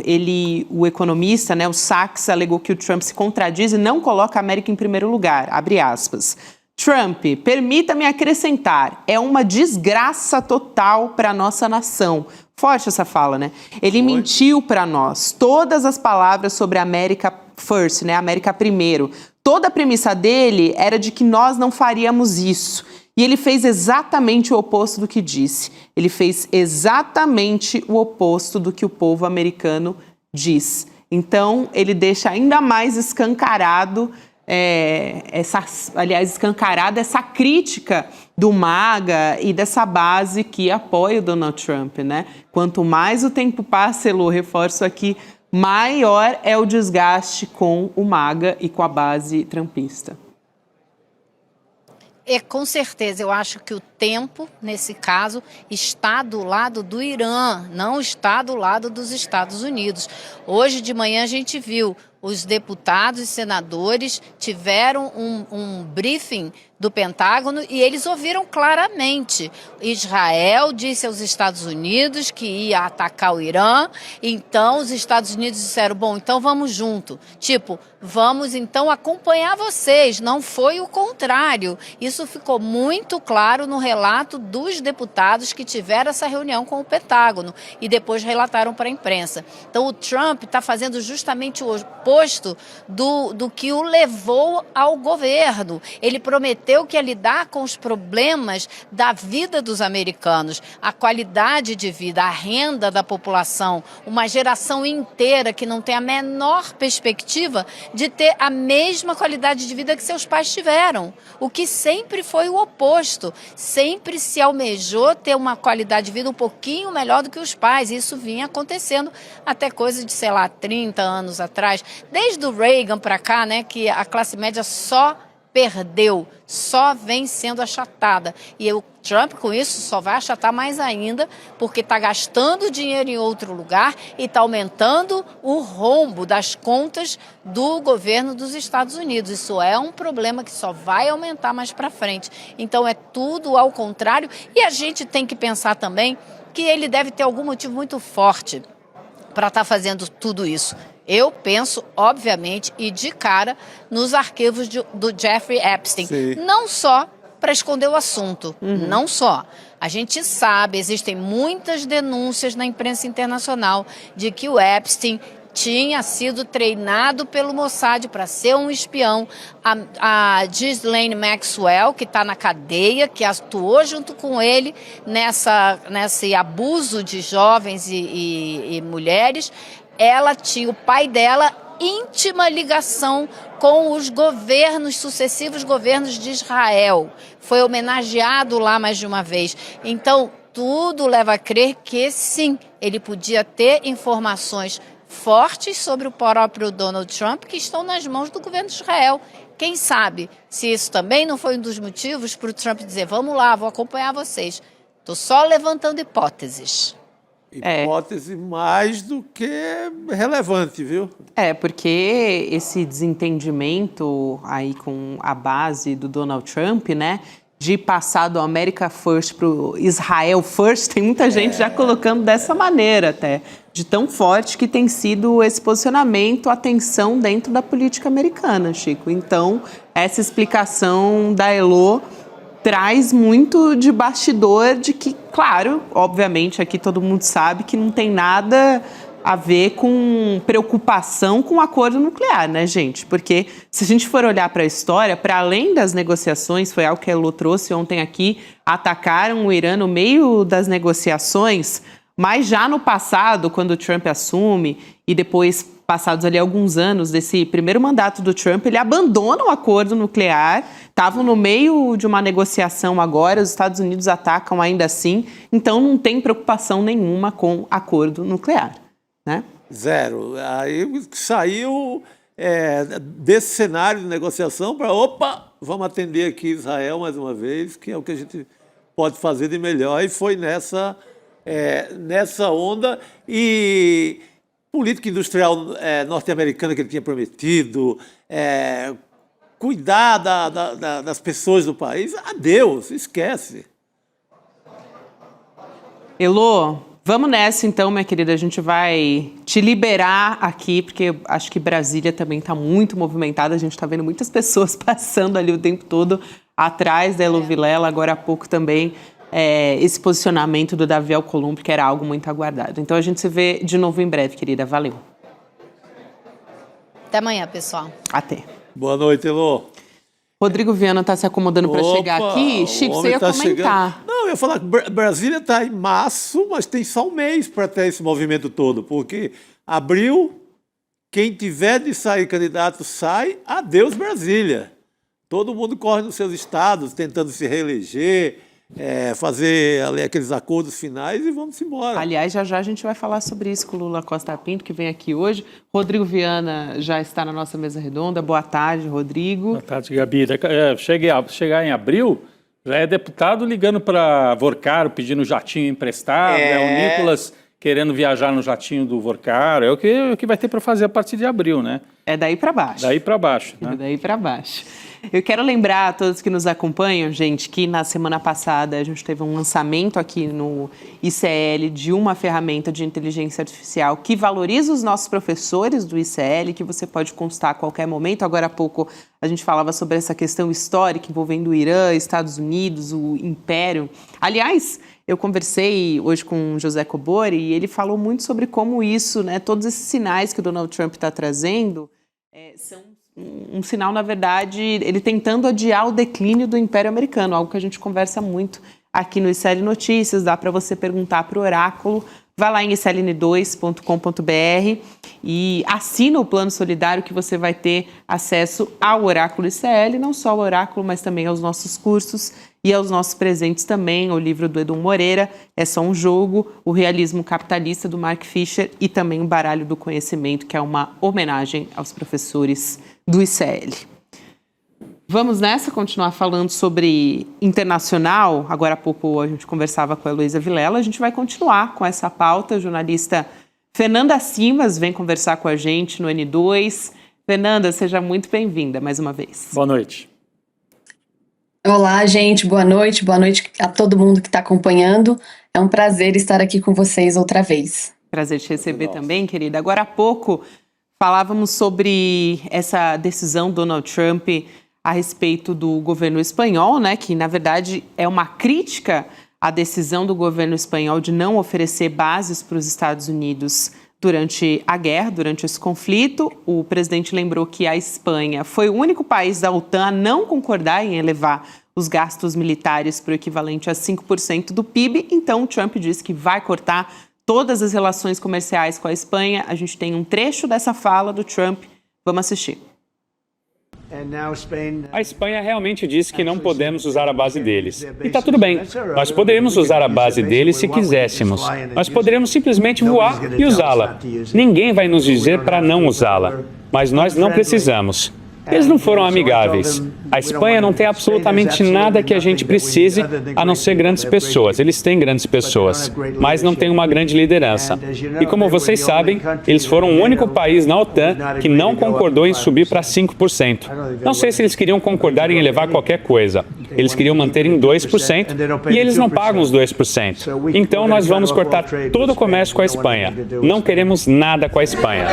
O economista, o Sacks, alegou que o Trump se contradiz e não coloca a América em primeiro lugar. Abre aspas. Trump, permita-me acrescentar, é uma desgraça total para a nossa nação. Forte essa fala, né? Ele mentiu para nós. Todas as palavras sobre América First, América primeiro. Toda a premissa dele era de que nós não faríamos isso. E ele fez exatamente o oposto do que disse. Ele fez exatamente o oposto do que o povo americano diz. Então, ele deixa ainda mais escancarada essa crítica do MAGA e dessa base que apoia o Donald Trump, né? Quanto mais o tempo passa, Elô, reforço aqui, maior é o desgaste com o MAGA e com a base trumpista. Com certeza, eu acho que o tempo, nesse caso, está do lado do Irã, não está do lado dos Estados Unidos. Hoje de manhã a gente viu, os deputados e senadores tiveram um briefing do Pentágono e eles ouviram claramente. Israel disse aos Estados Unidos que ia atacar o Irã, então os Estados Unidos disseram, bom, então vamos junto. Tipo, vamos então acompanhar vocês, não foi o contrário. Isso ficou muito claro no relato dos deputados que tiveram essa reunião com o Pentágono e depois relataram para a imprensa. Então o Trump está fazendo justamente o oposto do que o levou ao governo. Ele prometeu que ia lidar com os problemas da vida dos americanos, a qualidade de vida, a renda da população, uma geração inteira que não tem a menor perspectiva de ter a mesma qualidade de vida que seus pais tiveram, o que sempre foi o oposto, sempre se almejou ter uma qualidade de vida um pouquinho melhor do que os pais, e isso vinha acontecendo até coisa de, 30 anos atrás, desde o Reagan para cá, que a classe média só perdeu, só vem sendo achatada. E o Trump, com isso, só vai achatar mais ainda, porque está gastando dinheiro em outro lugar e está aumentando o rombo das contas do governo dos Estados Unidos. Isso é um problema que só vai aumentar mais para frente. Então, é tudo ao contrário. E a gente tem que pensar também que ele deve ter algum motivo muito forte para estar fazendo tudo isso. Eu penso, obviamente, e de cara, nos arquivos do Jeffrey Epstein. Sim. Não só para esconder o assunto, não só. A gente sabe, existem muitas denúncias na imprensa internacional de que o Epstein tinha sido treinado pelo Mossad para ser um espião. A Ghislaine Maxwell, que está na cadeia, que atuou junto com ele nesse abuso de jovens e mulheres, ela tinha, o pai dela, íntima ligação com os sucessivos governos de Israel. Foi homenageado lá mais de uma vez. Então, tudo leva a crer que, sim, ele podia ter informações fortes sobre o próprio Donald Trump que estão nas mãos do governo de Israel. Quem sabe se isso também não foi um dos motivos para o Trump dizer, vamos lá, vou acompanhar vocês. Estou só levantando hipóteses. Hipótese mais do que relevante, viu? Porque esse desentendimento aí com a base do Donald Trump, de passar do America First para o Israel First, tem muita gente já colocando dessa maneira até, de tão forte que tem sido esse posicionamento, a tensão dentro da política americana, Chico. Então, essa explicação da Elô traz muito de bastidor de que, claro, obviamente aqui todo mundo sabe que não tem nada a ver com preocupação com o acordo nuclear, né, gente? Porque se a gente for olhar para a história, para além das negociações, foi algo que a Elô trouxe ontem aqui, atacaram o Irã no meio das negociações, mas já no passado, quando o Trump assume e depois passados ali alguns anos desse primeiro mandato do Trump, ele abandona o acordo nuclear, estavam no meio de uma negociação agora, os Estados Unidos atacam ainda assim, então não tem preocupação nenhuma com acordo nuclear, né? Zero. Aí saiu desse cenário de negociação para, vamos atender aqui Israel mais uma vez, que é o que a gente pode fazer de melhor, e foi nessa onda. E política industrial norte-americana que ele tinha prometido, cuidar das pessoas do país, adeus, esquece. Elô, vamos nessa então, minha querida, a gente vai te liberar aqui, porque acho que Brasília também está muito movimentada, a gente está vendo muitas pessoas passando ali o tempo todo atrás da Elô Vilela, agora há pouco também esse posicionamento do Davi Alcolumbre, que era algo muito aguardado. Então a gente se vê de novo em breve, querida, valeu. Até amanhã, pessoal. Até. Boa noite, Elô. Rodrigo Viana está se acomodando para chegar aqui. Chico, você ia comentar. Chegando. Não, eu ia falar que Brasília está em março, mas tem só um mês para ter esse movimento todo, porque abril, quem tiver de sair candidato sai, adeus Brasília. Todo mundo corre nos seus estados, tentando se reeleger, fazer ali aqueles acordos finais e vamos embora. Aliás, já a gente vai falar sobre isso com o Lula Costa Pinto, que vem aqui hoje. Rodrigo Viana já está na nossa mesa redonda. Boa tarde, Rodrigo. Boa tarde, Gabi. Chegar em abril, já é deputado ligando para Vorcaro, pedindo jatinho emprestado, o Nicolas querendo viajar no jatinho do Vorcaro, é o que vai ter para fazer a partir de abril, né? É daí para baixo. Daí para baixo, né? É daí para baixo. Eu quero lembrar a todos que nos acompanham, gente, que na semana passada a gente teve um lançamento aqui no ICL de uma ferramenta de inteligência artificial que valoriza os nossos professores do ICL, que você pode consultar a qualquer momento. Agora há pouco a gente falava sobre essa questão histórica envolvendo o Irã, Estados Unidos, o Império. Aliás, eu conversei hoje com o José Cobori e ele falou muito sobre como isso, né, todos esses sinais que o Donald Trump está trazendo são um sinal, na verdade, ele tentando adiar o declínio do Império Americano, algo que a gente conversa muito aqui no ICL Notícias, dá para você perguntar para o Oráculo, vai lá em icln2.com.br e assina o Plano Solidário que você vai ter acesso ao Oráculo ICL, não só ao Oráculo, mas também aos nossos cursos e aos nossos presentes também, o livro do Edu Moreira, É Só um Jogo, o Realismo Capitalista do Mark Fisher e também o Baralho do Conhecimento, que é uma homenagem aos professores do ICL. Vamos nessa, continuar falando sobre internacional. Agora há pouco a gente conversava com a Heloísa Vilela, a gente vai continuar com essa pauta. A jornalista Fernanda Simas vem conversar com a gente no N2. Fernanda, seja muito bem-vinda mais uma vez. Boa noite. Olá, gente, boa noite a todo mundo que está acompanhando. É um prazer estar aqui com vocês outra vez. Prazer te receber também, querida. Agora há pouco falávamos sobre essa decisão do Donald Trump a respeito do governo espanhol, né, que na verdade é uma crítica à decisão do governo espanhol de não oferecer bases para os Estados Unidos durante a guerra, durante esse conflito. O presidente lembrou que a Espanha foi o único país da OTAN a não concordar em elevar os gastos militares para o equivalente a 5% do PIB. Então, o Trump disse que vai cortar todas as relações comerciais com a Espanha. A gente tem um trecho dessa fala do Trump. Vamos assistir. A Espanha realmente disse que não podemos usar a base deles. E está tudo bem. Nós poderíamos usar a base deles se quiséssemos. Nós poderíamos simplesmente voar e usá-la. Ninguém vai nos dizer para não usá-la. Mas nós não precisamos. Eles não foram amigáveis. A Espanha não tem absolutamente nada que a gente precise, a não ser grandes pessoas. Eles têm grandes pessoas, mas não têm uma grande liderança. E como vocês sabem, eles foram o único país na OTAN que não concordou em subir para 5%. Não sei se eles queriam concordar em elevar qualquer coisa. Eles queriam manter em 2% e eles não pagam os 2%. Então nós vamos cortar todo o comércio com a Espanha. Não queremos nada com a Espanha.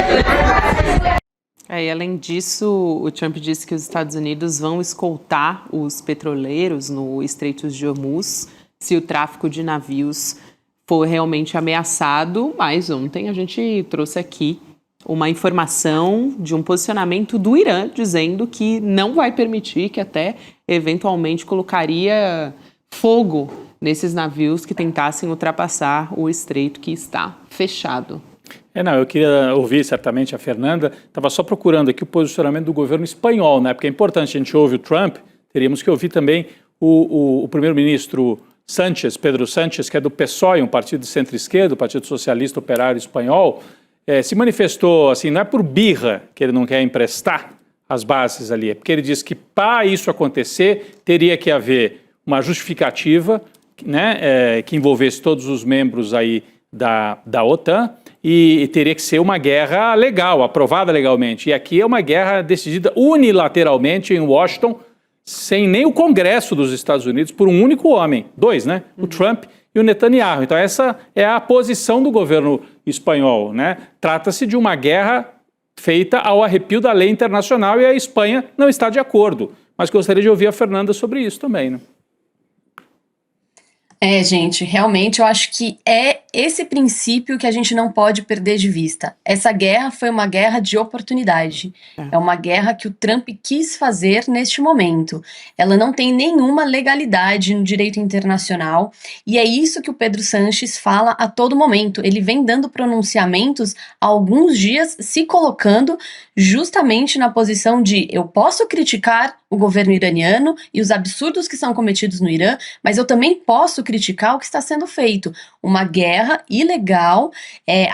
E além disso, o Trump disse que os Estados Unidos vão escoltar os petroleiros no Estreito de Hormuz se o tráfico de navios for realmente ameaçado. Mas ontem a gente trouxe aqui uma informação de um posicionamento do Irã dizendo que não vai permitir, que até eventualmente colocaria fogo nesses navios que tentassem ultrapassar o estreito que está fechado. Não, eu queria ouvir certamente a Fernanda, estava só procurando aqui o posicionamento do governo espanhol, né? Porque é importante, a gente ouve o Trump, teríamos que ouvir também o primeiro-ministro Sánchez, Pedro Sánchez, que é do PSOE, um partido de centro-esquerda, o Partido Socialista Operário Espanhol, se manifestou assim, não é por birra que ele não quer emprestar as bases ali, é porque ele diz que para isso acontecer teria que haver uma justificativa, né, que envolvesse todos os membros aí da OTAN, e teria que ser uma guerra legal, aprovada legalmente. E aqui é uma guerra decidida unilateralmente em Washington, sem nem o Congresso dos Estados Unidos, por um único homem. 2, né? O Trump e o Netanyahu. Então essa é a posição do governo espanhol, né? Trata-se de uma guerra feita ao arrepio da lei internacional e a Espanha não está de acordo. Mas gostaria de ouvir a Fernanda sobre isso também, né? Gente, realmente eu acho que é esse princípio que a gente não pode perder de vista. Essa guerra foi uma guerra de oportunidade. É uma guerra que o Trump quis fazer neste momento. Ela não tem nenhuma legalidade no direito internacional e é isso que o Pedro Sánchez fala a todo momento. Ele vem dando pronunciamentos há alguns dias, se colocando justamente na posição de eu posso criticar o governo iraniano e os absurdos que são cometidos no Irã, mas eu também posso criticar o que está sendo feito. Uma guerra ilegal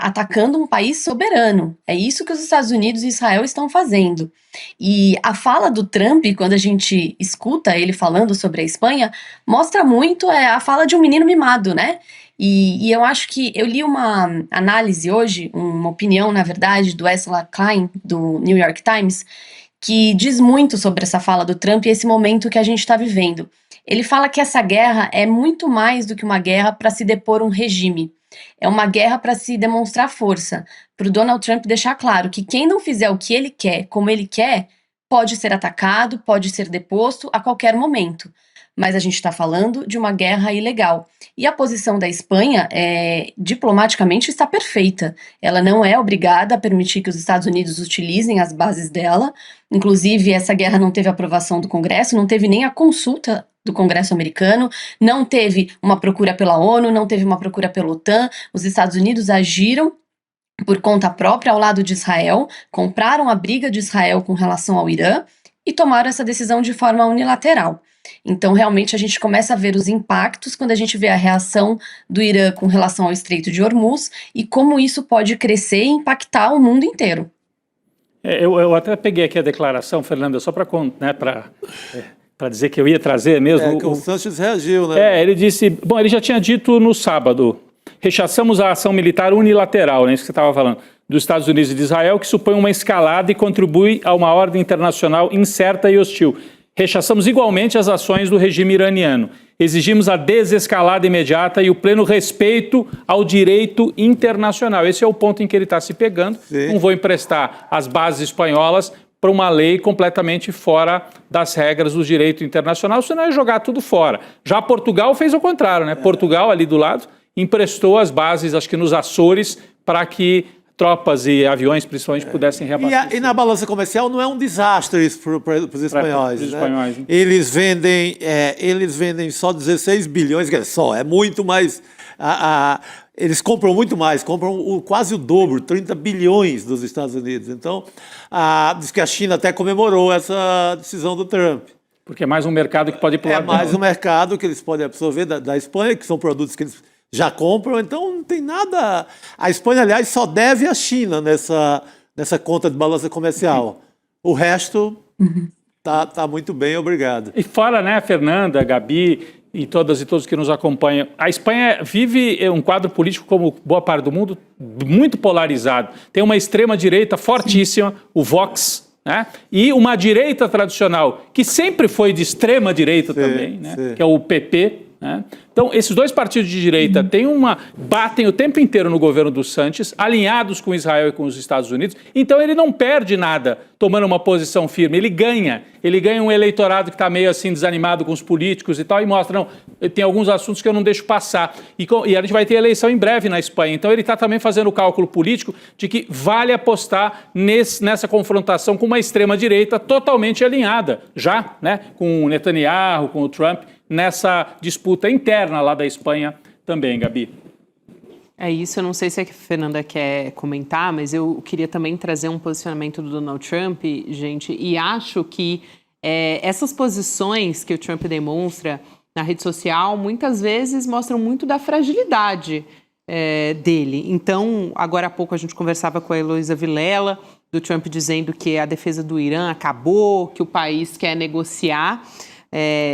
atacando um país soberano. É isso que os Estados Unidos e Israel estão fazendo. E a fala do Trump, quando a gente escuta ele falando sobre a Espanha, mostra muito a fala de um menino mimado, né? E eu acho que eu li uma análise hoje, uma opinião, na verdade, do Ezra Klein, do New York Times, que diz muito sobre essa fala do Trump e esse momento que a gente está vivendo. Ele fala que essa guerra é muito mais do que uma guerra para se depor um regime. É uma guerra para se demonstrar força, para o Donald Trump deixar claro que quem não fizer o que ele quer, como ele quer, pode ser atacado, pode ser deposto a qualquer momento. Mas a gente está falando de uma guerra ilegal. E a posição da Espanha, diplomaticamente, está perfeita. Ela não é obrigada a permitir que os Estados Unidos utilizem as bases dela. Inclusive, essa guerra não teve aprovação do Congresso, não teve nem a consulta do Congresso americano, não teve uma procura pela ONU, não teve uma procura pela OTAN. Os Estados Unidos agiram por conta própria ao lado de Israel, compraram a briga de Israel com relação ao Irã e tomaram essa decisão de forma unilateral. Então, realmente, a gente começa a ver os impactos quando a gente vê a reação do Irã com relação ao Estreito de Hormuz e como isso pode crescer e impactar o mundo inteiro. Eu até peguei aqui a declaração, Fernanda, só para dizer que eu ia trazer mesmo. Que o Sánchez reagiu, né? Ele disse, bom, ele já tinha dito no sábado, rechaçamos a ação militar unilateral, né, isso que você estava falando, dos Estados Unidos e de Israel, que supõe uma escalada e contribui a uma ordem internacional incerta e hostil. Rechaçamos igualmente as ações do regime iraniano. Exigimos a desescalada imediata e o pleno respeito ao direito internacional. Esse é o ponto em que ele está se pegando. Sim. Não vou emprestar as bases espanholas para uma lei completamente fora das regras do direito internacional, senão é jogar tudo fora. Já Portugal fez o contrário, né? Portugal, ali do lado, emprestou as bases, acho que nos Açores, para que tropas e aviões, principalmente, pudessem reabastecer. E na balança comercial não é um desastre isso para os espanhóis. Espanhóis, né? Eles vendem só 16 bilhões, que é muito mais... eles compram muito mais, compram quase o dobro, 30 bilhões dos Estados Unidos. Então, diz que a China até comemorou essa decisão do Trump. Porque é mais um mercado que pode ir para o lado. É mais um mercado que eles podem absorver da Espanha, que são produtos que eles já compram, então não tem nada... A Espanha, aliás, só deve à China nessa conta de balança comercial. O resto tá muito bem, obrigado. E fora, né, Fernanda, Gabi e todas e todos que nos acompanham, a Espanha vive um quadro político, como boa parte do mundo, muito polarizado. Tem uma extrema-direita fortíssima, o Vox, né? E uma direita tradicional, que sempre foi de extrema-direita também, né? Que é o PP. Né? Então, esses dois partidos de direita batem o tempo inteiro no governo do Sánchez, alinhados com Israel e com os Estados Unidos, então ele não perde nada tomando uma posição firme, ele ganha um eleitorado que está meio assim desanimado com os políticos e tal, e mostra, não, tem alguns assuntos que eu não deixo passar, e a gente vai ter eleição em breve na Espanha, então ele está também fazendo o cálculo político de que vale apostar nessa confrontação com uma extrema-direita totalmente alinhada, já, né, com o Netanyahu, com o Trump, nessa disputa interna lá da Espanha também, Gabi. É isso, eu não sei se a Fernanda quer comentar, mas eu queria também trazer um posicionamento do Donald Trump, gente, e acho que essas posições que o Trump demonstra na rede social, muitas vezes mostram muito da fragilidade dele. Então, agora há pouco a gente conversava com a Heloísa Vilela, do Trump dizendo que a defesa do Irã acabou, que o país quer negociar.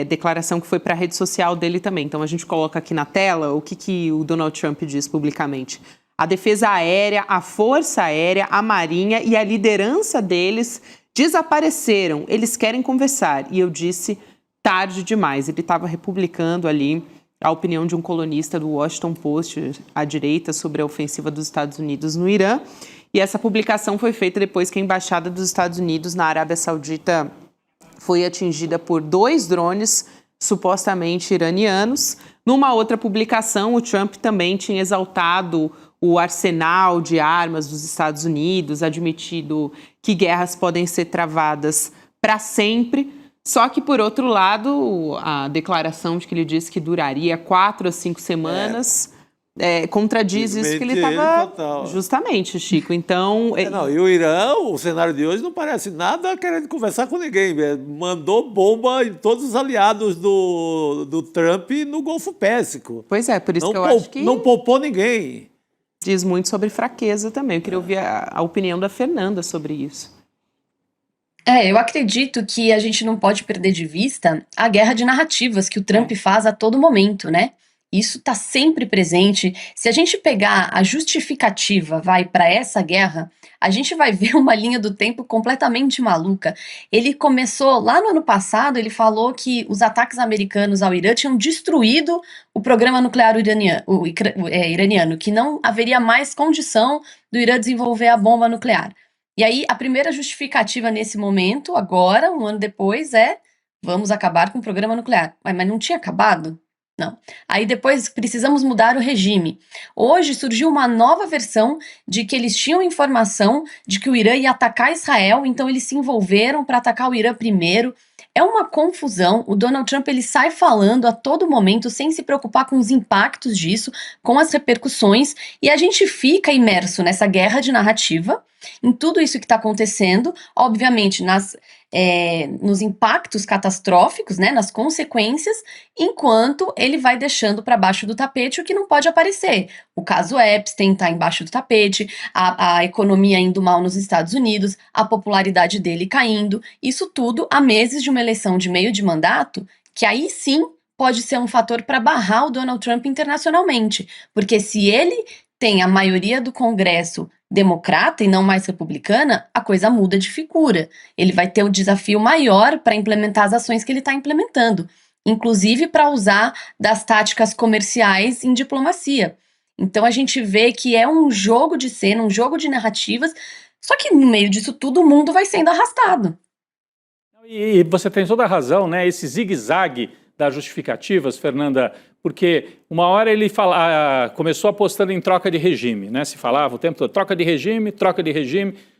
Declaração que foi para a rede social dele também. Então, a gente coloca aqui na tela o que o Donald Trump diz publicamente. A defesa aérea, a força aérea, a marinha e a liderança deles desapareceram. Eles querem conversar. E eu disse, tarde demais. Ele estava republicando ali a opinião de um colunista do Washington Post, à direita, sobre a ofensiva dos Estados Unidos no Irã. E essa publicação foi feita depois que a Embaixada dos Estados Unidos na Arábia Saudita foi atingida por 2 drones supostamente iranianos. Numa outra publicação, o Trump também tinha exaltado o arsenal de armas dos Estados Unidos, admitido que guerras podem ser travadas para sempre. Só que, por outro lado, a declaração de que ele disse que duraria 4 a 5 semanas contradiz isso que ele estava... Justamente, Chico. Então... E o Irã, o cenário de hoje não parece nada querendo conversar com ninguém. Mandou bomba em todos os aliados do Trump no Golfo Pérsico. Pois é, por isso que eu acho que... Não poupou ninguém. Diz muito sobre fraqueza também. Eu queria ouvir a opinião da Fernanda sobre isso. Eu acredito que a gente não pode perder de vista a guerra de narrativas que o Trump faz a todo momento, né? Isso está sempre presente. Se a gente pegar a justificativa, para essa guerra, a gente vai ver uma linha do tempo completamente maluca. Ele começou, lá no ano passado, ele falou que os ataques americanos ao Irã tinham destruído o programa nuclear iraniano, que não haveria mais condição do Irã desenvolver a bomba nuclear. E aí, a primeira justificativa nesse momento, agora, um ano depois, vamos acabar com o programa nuclear. Mas não tinha acabado? Não. Aí depois precisamos mudar o regime. Hoje surgiu uma nova versão de que eles tinham informação de que o Irã ia atacar Israel, então eles se envolveram para atacar o Irã primeiro. É uma confusão. O Donald Trump ele sai falando a todo momento sem se preocupar com os impactos disso, com as repercussões, e a gente fica imerso nessa guerra de narrativa, em tudo isso que está acontecendo, obviamente nos impactos catastróficos, né, nas consequências, enquanto ele vai deixando para baixo do tapete o que não pode aparecer. O caso Epstein está embaixo do tapete, a economia indo mal nos Estados Unidos, a popularidade dele caindo, isso tudo há meses de uma eleição de meio de mandato, que aí sim pode ser um fator para barrar o Donald Trump internacionalmente, porque se ele tem a maioria do Congresso democrata e não mais republicana, a coisa muda de figura. Ele vai ter um desafio maior para implementar as ações que ele está implementando, inclusive para usar das táticas comerciais em diplomacia. Então a gente vê que é um jogo de cena, um jogo de narrativas, só que no meio disso tudo o mundo vai sendo arrastado. E você tem toda a razão, né? Esse zigue-zague das justificativas, Fernanda, porque uma hora ele começou apostando em troca de regime, né? Se falava o tempo todo, troca de regime,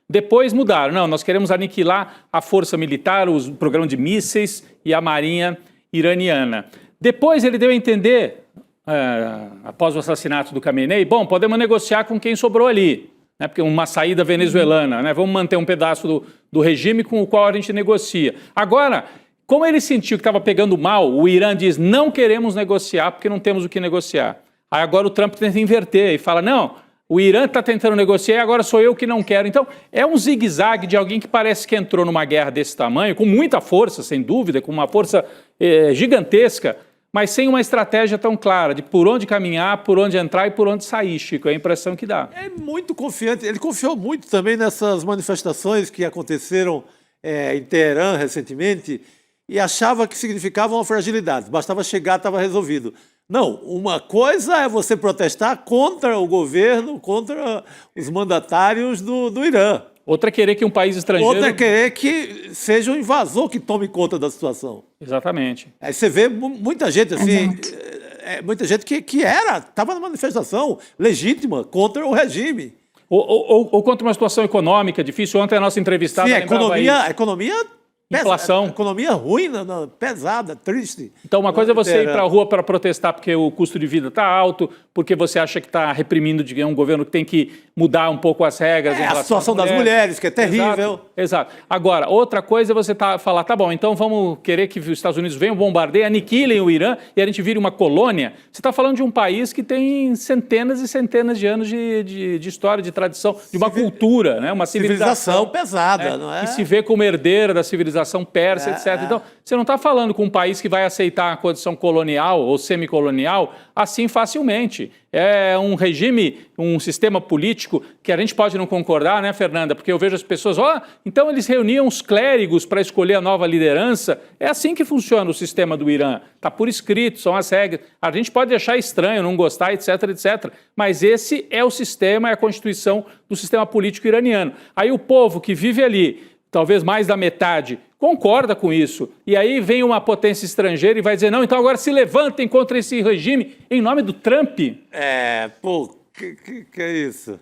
depois mudaram. Não, nós queremos aniquilar a força militar, o programa de mísseis e a marinha iraniana. Depois ele deu a entender, após o assassinato do Khamenei, bom, podemos negociar com quem sobrou ali, né? Porque uma saída venezuelana, né? Vamos manter um pedaço do regime com o qual a gente negocia. Agora, como ele sentiu que estava pegando mal, o Irã diz, não queremos negociar porque não temos o que negociar. Aí agora o Trump tenta inverter e fala, não, o Irã está tentando negociar e agora sou eu que não quero. Então, é um zigue-zague de alguém que parece que entrou numa guerra desse tamanho, com muita força, sem dúvida, com uma força gigantesca, mas sem uma estratégia tão clara de por onde caminhar, por onde entrar e por onde sair, Chico. É a impressão que dá. É muito confiante. Ele confiou muito também nessas manifestações que aconteceram em Teherã recentemente, e achava que significava uma fragilidade. Bastava chegar, estava resolvido. Não, uma coisa é você protestar contra o governo, contra os mandatários do Irã. Outra é querer que um país estrangeiro... Outra é querer que seja um invasor que tome conta da situação. Exatamente. Aí você vê muita gente assim, muita gente que estava na manifestação legítima contra o regime. Ou contra uma situação econômica difícil. Ontem a nossa entrevistada... Sim, a economia Inflação. Economia ruim, pesada, triste. Então, uma coisa é você ir para a rua para protestar porque o custo de vida está alto, porque você acha que está reprimindo, um governo que tem que mudar um pouco as regras. A situação das mulheres, que é terrível. Exato. Agora, outra coisa é você falar, tá bom, então vamos querer que os Estados Unidos venham, bombardeiem, aniquilem o Irã e a gente vire uma colônia. Você está falando de um país que tem centenas e centenas de anos de história, de tradição, de uma cultura, né? Uma civilização pesada, não é? Que se vê como herdeira da civilização persa, etc. Então, você não está falando com um país que vai aceitar a condição colonial ou semicolonial assim facilmente. É um regime, um sistema político que a gente pode não concordar, né, Fernanda? Porque eu vejo as pessoas, então eles reuniam os clérigos para escolher a nova liderança. É assim que funciona o sistema do Irã. Está por escrito, são as regras. A gente pode achar estranho, não gostar, etc, etc. Mas esse é o sistema, é a constituição do sistema político iraniano. Aí o povo que vive ali, talvez mais da metade, concorda com isso. E aí vem uma potência estrangeira e vai dizer, não, então agora se levantem contra esse regime em nome do Trump. Que é isso?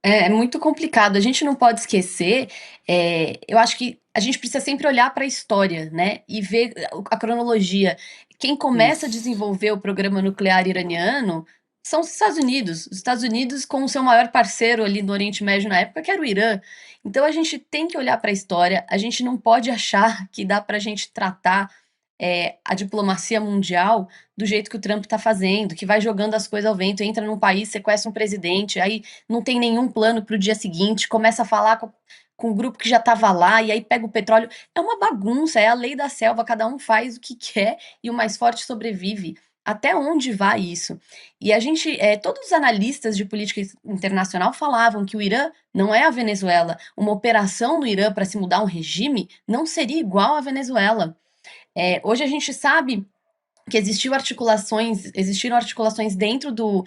É muito complicado. A gente não pode esquecer, eu acho que a gente precisa sempre olhar para a história, né? E ver a cronologia. Quem começa a desenvolver o programa nuclear iraniano são os Estados Unidos. Os Estados Unidos com o seu maior parceiro ali no Oriente Médio na época, que era o Irã. Então a gente tem que olhar para a história, a gente não pode achar que dá para a gente tratar a diplomacia mundial do jeito que o Trump está fazendo, que vai jogando as coisas ao vento, entra num país, sequestra um presidente, aí não tem nenhum plano para o dia seguinte, começa a falar com um grupo que já estava lá, e aí pega o petróleo. É uma bagunça, é a lei da selva, cada um faz o que quer e o mais forte sobrevive. Até onde vai isso? E a gente, todos os analistas de política internacional falavam que o Irã não é a Venezuela. Uma operação no Irã para se mudar um regime não seria igual à Venezuela. Hoje a gente sabe que existiram articulações dentro do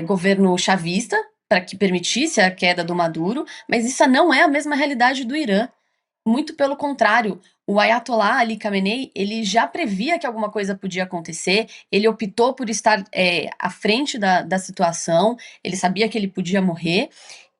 governo chavista para que permitisse a queda do Maduro, mas isso não é a mesma realidade do Irã. Muito pelo contrário, o Ayatollah Ali Khamenei, ele já previa que alguma coisa podia acontecer, ele optou por estar à frente da situação, ele sabia que ele podia morrer,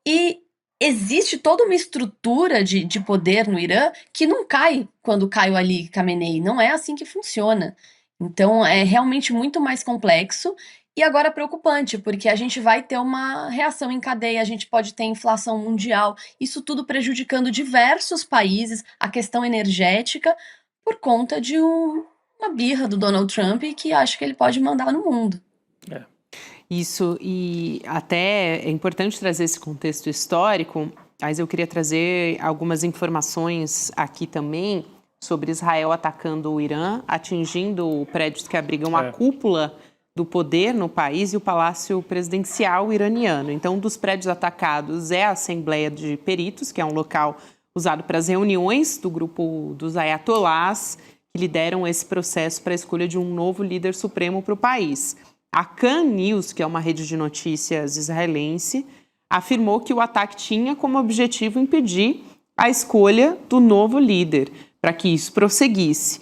e existe toda uma estrutura de poder no Irã que não cai quando cai o Ali Khamenei, não é assim que funciona. Então é realmente muito mais complexo e agora preocupante, porque a gente vai ter uma reação em cadeia, a gente pode ter inflação mundial, isso tudo prejudicando diversos países, a questão energética, por conta de uma birra do Donald Trump que acha que ele pode mandar no mundo. Isso, e até é importante trazer esse contexto histórico, mas eu queria trazer algumas informações aqui também sobre Israel atacando o Irã, atingindo prédios que abrigam a cúpula do poder no país e o palácio presidencial iraniano. Então, um dos prédios atacados é a Assembleia de Peritos, que é um local usado para as reuniões do grupo dos ayatollahs, que lideram esse processo para a escolha de um novo líder supremo para o país. A Kan News, que é uma rede de notícias israelense, afirmou que o ataque tinha como objetivo impedir a escolha do novo líder, para que isso prosseguisse.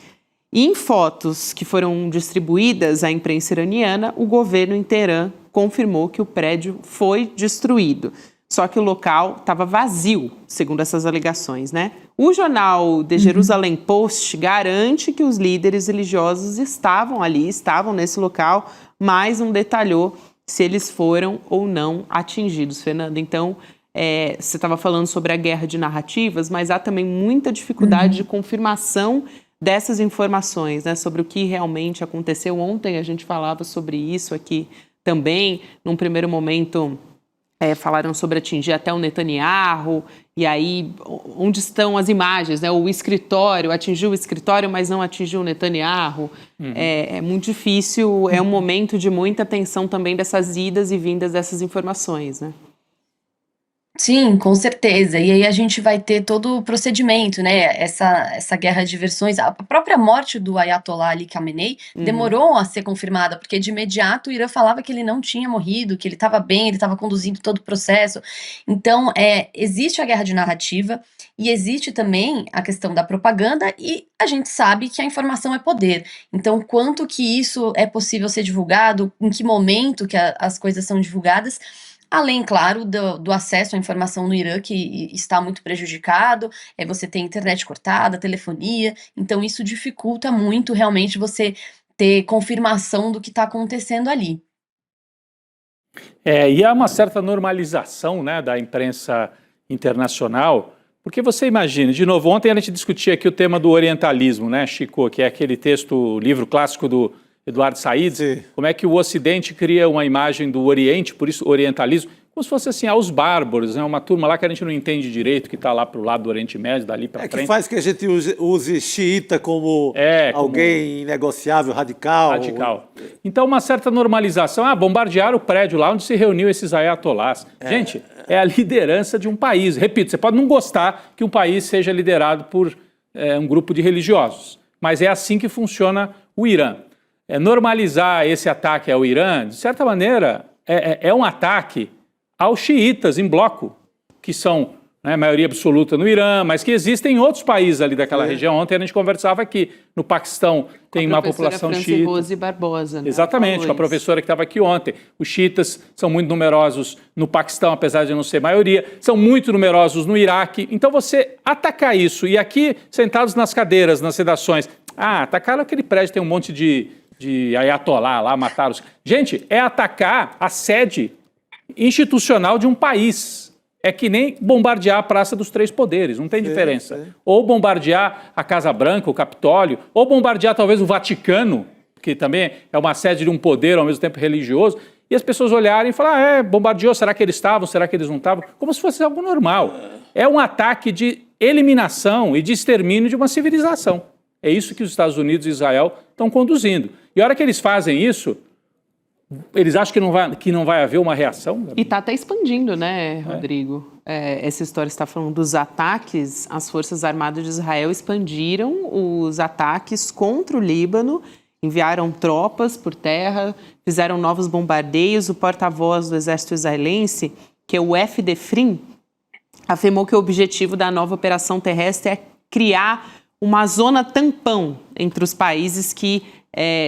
E em fotos que foram distribuídas à imprensa iraniana, o governo em Teherã confirmou que o prédio foi destruído. Só que o local estava vazio, segundo essas alegações, né? O jornal The Jerusalem Post garante que os líderes religiosos estavam ali, estavam nesse local, mas não detalhou se eles foram ou não atingidos, Fernanda. Então, você estava falando sobre a guerra de narrativas, mas há também muita dificuldade de confirmação dessas informações, né, sobre o que realmente aconteceu. Ontem a gente falava sobre isso aqui também. Num primeiro momento, falaram sobre atingir até o Netanyahu, e aí onde estão as imagens, né? O escritório, atingiu o escritório, mas não atingiu o Netanyahu. É muito difícil, é um momento de muita tensão também dessas idas e vindas dessas informações, né? Sim, com certeza. E aí a gente vai ter todo o procedimento, né? Essa guerra de versões. A própria morte do Ayatollah Ali Khamenei demorou a ser confirmada, porque de imediato o Irã falava que ele não tinha morrido, que ele estava bem, ele estava conduzindo todo o processo. Então, existe a guerra de narrativa e existe também a questão da propaganda, e a gente sabe que a informação é poder. Então, quanto que isso é possível ser divulgado, em que momento que as coisas são divulgadas, Além, claro, do acesso à informação no Irã, que está muito prejudicado, você tem internet cortada, telefonia, então isso dificulta muito realmente você ter confirmação do que está acontecendo ali. E há uma certa normalização, né, da imprensa internacional, porque você imagina, de novo, ontem a gente discutia aqui o tema do orientalismo, né, Chico, que é aquele texto, livro clássico do Eduardo Said, Sim. como é que o Ocidente cria uma imagem do Oriente, por isso orientalismo, como se fosse assim, aos bárbaros, né, uma turma lá que a gente não entende direito, que está lá para o lado do Oriente Médio, dali para frente. Que faz que a gente use xiita como alguém inegociável, radical. Radical. Então, uma certa normalização. Bombardearam o prédio lá onde se reuniu esses ayatolás. Gente, é a liderança de um país. Repito, você pode não gostar que um país seja liderado por um grupo de religiosos, mas é assim que funciona o Irã. Normalizar esse ataque ao Irã, de certa maneira, é um ataque aos xiitas em bloco, que são, né, maioria absoluta no Irã, mas que existem em outros países ali daquela região. Ontem a gente conversava aqui, no Paquistão tem uma população xiita. Rose Barbosa, né? Exatamente, com a professora que estava aqui ontem. Os xiitas são muito numerosos no Paquistão, apesar de não ser maioria, são muito numerosos no Iraque. Então você atacar isso, e aqui, sentados nas cadeiras, nas redações, atacaram aquele prédio, tem um monte de ayatolá lá, mataram os... Gente, é atacar a sede institucional de um país. É que nem bombardear a Praça dos Três Poderes, não tem diferença. Sim. Ou bombardear a Casa Branca, o Capitólio, ou bombardear talvez o Vaticano, que também é uma sede de um poder ao mesmo tempo religioso, e as pessoas olharem e falar, bombardeou, será que eles estavam, será que eles não estavam? Como se fosse algo normal. É um ataque de eliminação e de extermínio de uma civilização. É isso que os Estados Unidos e Israel estão conduzindo. E a hora que eles fazem isso, eles acham que não vai haver uma reação? Gabi? E está até expandindo, né, Rodrigo? Essa história está falando dos ataques. As Forças Armadas de Israel expandiram os ataques contra o Líbano, enviaram tropas por terra, fizeram novos bombardeios. O porta-voz do exército israelense, que é o FDFRIM, afirmou que o objetivo da nova operação terrestre é criar uma zona tampão entre os países que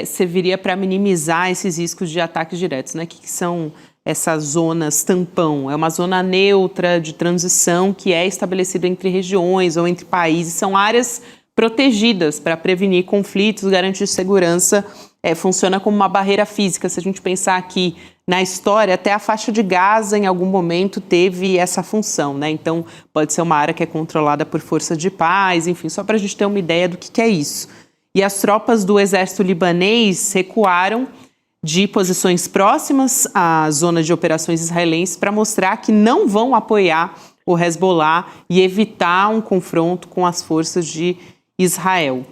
serviria para minimizar esses riscos de ataques diretos, né? Que são essas zonas tampão? É uma zona neutra de transição que é estabelecida entre regiões ou entre países. São áreas protegidas para prevenir conflitos, garantir segurança. Funciona como uma barreira física. Se a gente pensar aqui na história, até a faixa de Gaza, em algum momento, teve essa função, né? Então, pode ser uma área que é controlada por força de paz, enfim, só para a gente ter uma ideia do que é isso. E as tropas do exército libanês recuaram de posições próximas à zona de operações israelenses para mostrar que não vão apoiar o Hezbollah e evitar um confronto com as forças de Israel.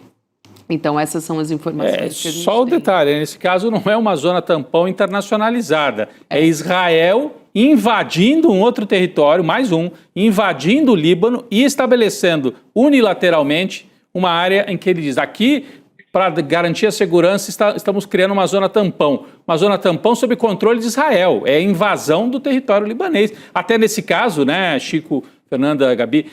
Então, essas são as informações que a gente só o detalhe, nesse caso não é uma zona tampão internacionalizada. É Israel invadindo um outro território, mais um, invadindo o Líbano e estabelecendo unilateralmente uma área em que ele diz, aqui, para garantir a segurança, estamos criando uma zona tampão. Uma zona tampão sob controle de Israel. É invasão do território libanês. Até nesse caso, né, Chico, Fernanda, Gabi,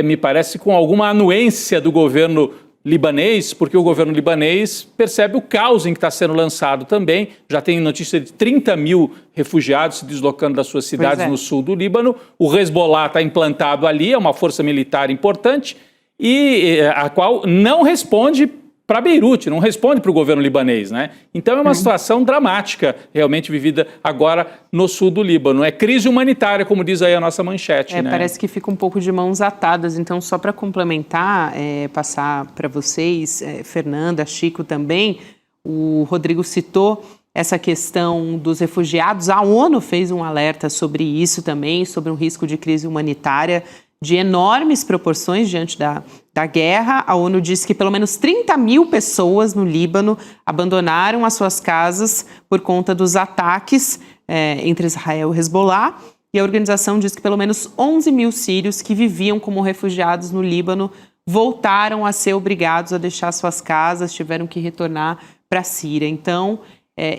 me parece com alguma anuência do governo libanês, porque o governo libanês percebe o caos em que está sendo lançado também. Já tem notícia de 30 mil refugiados se deslocando das suas cidades no sul do Líbano. O Hezbollah está implantado ali, é uma força militar importante, e a qual não responde para Beirute, não responde para o governo libanês, né? Então é uma situação dramática realmente vivida agora no sul do Líbano. É crise humanitária, como diz aí a nossa manchete, né? Parece que fica um pouco de mãos atadas. Então, só para complementar, passar para vocês, Fernanda, Chico também, o Rodrigo citou essa questão dos refugiados. A ONU fez um alerta sobre isso também, sobre um risco de crise humanitária de enormes proporções diante da guerra. A ONU disse que pelo menos 30 mil pessoas no Líbano abandonaram as suas casas por conta dos ataques entre Israel e Hezbollah. E a organização diz que pelo menos 11 mil sírios que viviam como refugiados no Líbano voltaram a ser obrigados a deixar suas casas, tiveram que retornar para a Síria. Então,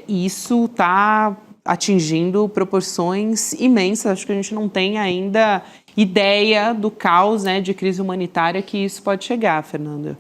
isso está atingindo proporções imensas. Acho que a gente não tem ainda ideia do caos, né, de crise humanitária que isso pode chegar, Fernanda.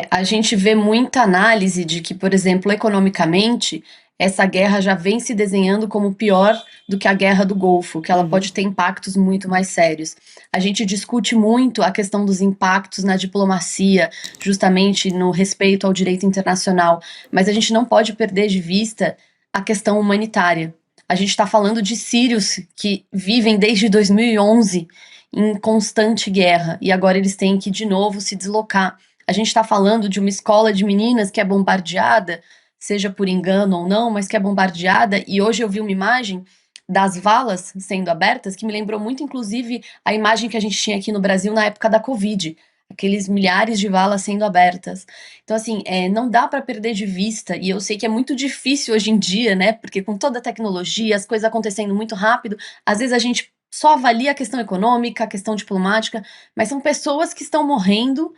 A gente vê muita análise de que, por exemplo, economicamente, essa guerra já vem se desenhando como pior do que a guerra do Golfo, que ela pode ter impactos muito mais sérios. A gente discute muito a questão dos impactos na diplomacia, justamente no respeito ao direito internacional, mas a gente não pode perder de vista a questão humanitária. A gente está falando de sírios que vivem desde 2011 em constante guerra, e agora eles têm que, de novo, se deslocar. A gente está falando de uma escola de meninas que é bombardeada, seja por engano ou não, mas que é bombardeada, e hoje eu vi uma imagem das valas sendo abertas, que me lembrou muito, inclusive, a imagem que a gente tinha aqui no Brasil na época da Covid, aqueles milhares de valas sendo abertas. Então, assim, não dá para perder de vista, e eu sei que é muito difícil hoje em dia, né, porque com toda a tecnologia, as coisas acontecendo muito rápido, às vezes a gente só avalia a questão econômica, a questão diplomática, mas são pessoas que estão morrendo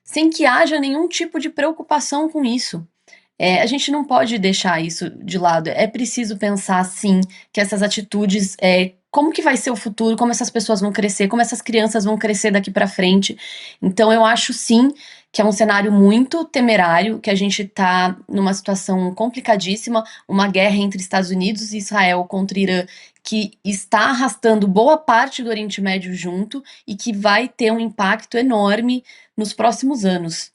sem que haja nenhum tipo de preocupação com isso. A gente não pode deixar isso de lado. É preciso pensar, sim, que essas atitudes, como que vai ser o futuro, como essas pessoas vão crescer, como essas crianças vão crescer daqui para frente. Então, eu acho, sim, que é um cenário muito temerário, que a gente está numa situação complicadíssima, uma guerra entre Estados Unidos e Israel contra Irã, que está arrastando boa parte do Oriente Médio junto e que vai ter um impacto enorme nos próximos anos.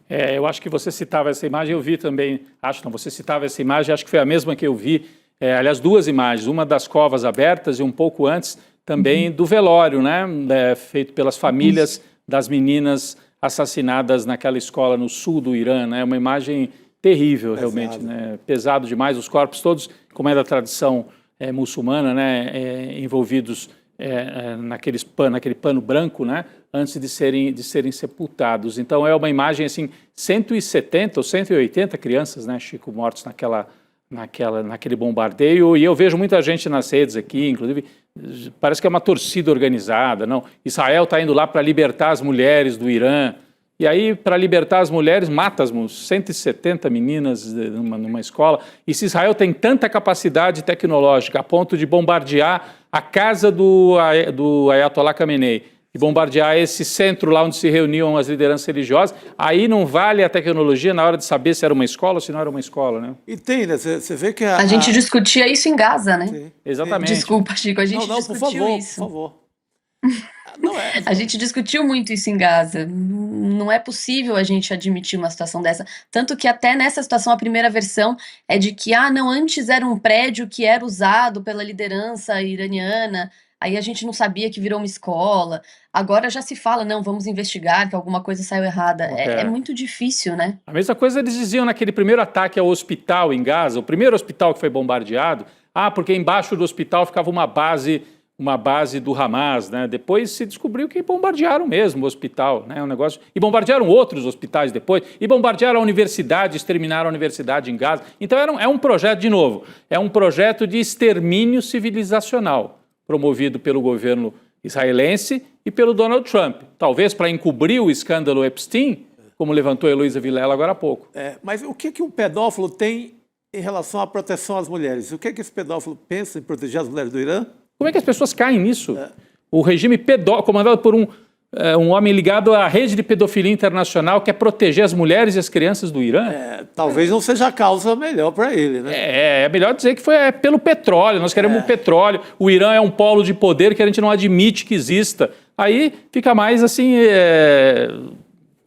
Eu acho que você citava essa imagem, eu vi também, você citava essa imagem, acho que foi a mesma que eu vi, aliás, duas imagens, uma das covas abertas e um pouco antes também do velório, né, feito pelas famílias das meninas assassinadas naquela escola no sul do Irã, né, uma imagem terrível realmente, né, pesado demais, os corpos todos, como é da tradição muçulmana, né, envolvidos naquele pano branco, né, antes de serem sepultados. Então é uma imagem assim, 170 ou 180 crianças, né, Chico, mortos naquele bombardeio, e eu vejo muita gente nas redes aqui, inclusive, parece que é uma torcida organizada, não, Israel está indo lá para libertar as mulheres do Irã, e aí, para libertar as mulheres, mata as 170 meninas numa escola. E se Israel tem tanta capacidade tecnológica a ponto de bombardear a casa do Ayatollah Khamenei e bombardear esse centro lá onde se reuniam as lideranças religiosas, aí não vale a tecnologia na hora de saber se era uma escola ou se não era uma escola, né? E tem, né? Você vê que a gente discutia isso em Gaza, né? Sim. Exatamente. Desculpa, Chico, a gente discutiu por favor, isso. Por favor. A gente discutiu muito isso em Gaza. Não é possível a gente admitir uma situação dessa. Tanto que até nessa situação a primeira versão é de que, antes era um prédio que era usado pela liderança iraniana, aí a gente não sabia que virou uma escola. Agora já se fala, não, vamos investigar, que alguma coisa saiu errada. É muito difícil, né? A mesma coisa eles diziam naquele primeiro ataque ao hospital em Gaza, o primeiro hospital que foi bombardeado, porque embaixo do hospital ficava uma base do Hamas, né? Depois se descobriu que bombardearam mesmo o hospital, né? E bombardearam outros hospitais depois, e bombardearam a universidade, exterminaram a universidade em Gaza. Então é um projeto, de novo, é um projeto de extermínio civilizacional, promovido pelo governo israelense e pelo Donald Trump. Talvez para encobrir o escândalo Epstein, como levantou a Heloísa Vilela agora há pouco. Mas o que um pedófilo tem em relação à proteção às mulheres? O que esse pedófilo pensa em proteger as mulheres do Irã? Como é que as pessoas caem nisso? O regime comandado por um homem ligado à rede de pedofilia internacional quer proteger as mulheres e as crianças do Irã? Talvez não seja a causa melhor para ele, né? É melhor dizer que foi pelo petróleo, nós queremos o petróleo, o Irã é um polo de poder que a gente não admite que exista. Aí fica mais assim...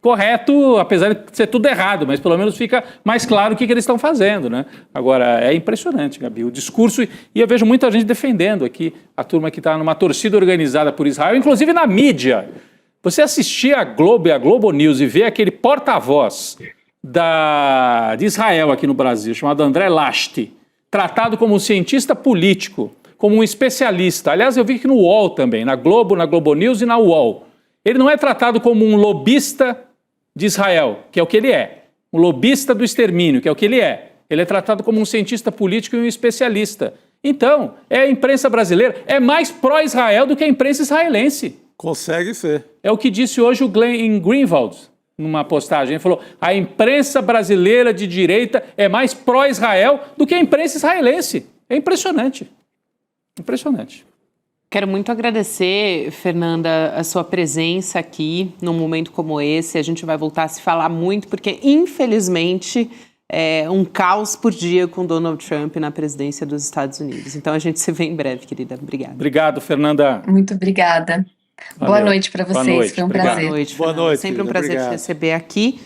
correto, apesar de ser tudo errado, mas pelo menos fica mais claro o que eles estão fazendo, né? Agora, é impressionante, Gabi, o discurso, e eu vejo muita gente defendendo aqui, a turma que está numa torcida organizada por Israel, inclusive na mídia. Você assistir a Globo e a Globo News e ver aquele porta-voz de Israel aqui no Brasil, chamado André Lashti, tratado como um cientista político, como um especialista. Aliás, eu vi que no UOL também, na Globo News e na UOL. Ele não é tratado como um lobista de Israel, que é o que ele é. Um lobista do extermínio, que é o que ele é. Ele é tratado como um cientista político e um especialista. Então, a imprensa brasileira é mais pró-Israel do que a imprensa israelense. Consegue ser. É o que disse hoje o Glenn Greenwald, numa postagem. Ele falou, a imprensa brasileira de direita é mais pró-Israel do que a imprensa israelense. É impressionante. Impressionante. Quero muito agradecer, Fernanda, a sua presença aqui num momento como esse. A gente vai voltar a se falar muito, porque, infelizmente, um caos por dia com Donald Trump na presidência dos Estados Unidos. Então a gente se vê em breve, querida. Obrigada. Obrigado, Fernanda. Muito obrigada. Valeu. Boa noite para vocês, Boa noite. foi um Obrigado. prazer. Boa noite, Boa Fernanda. noite, Sempre um querida. prazer Obrigado. te receber aqui.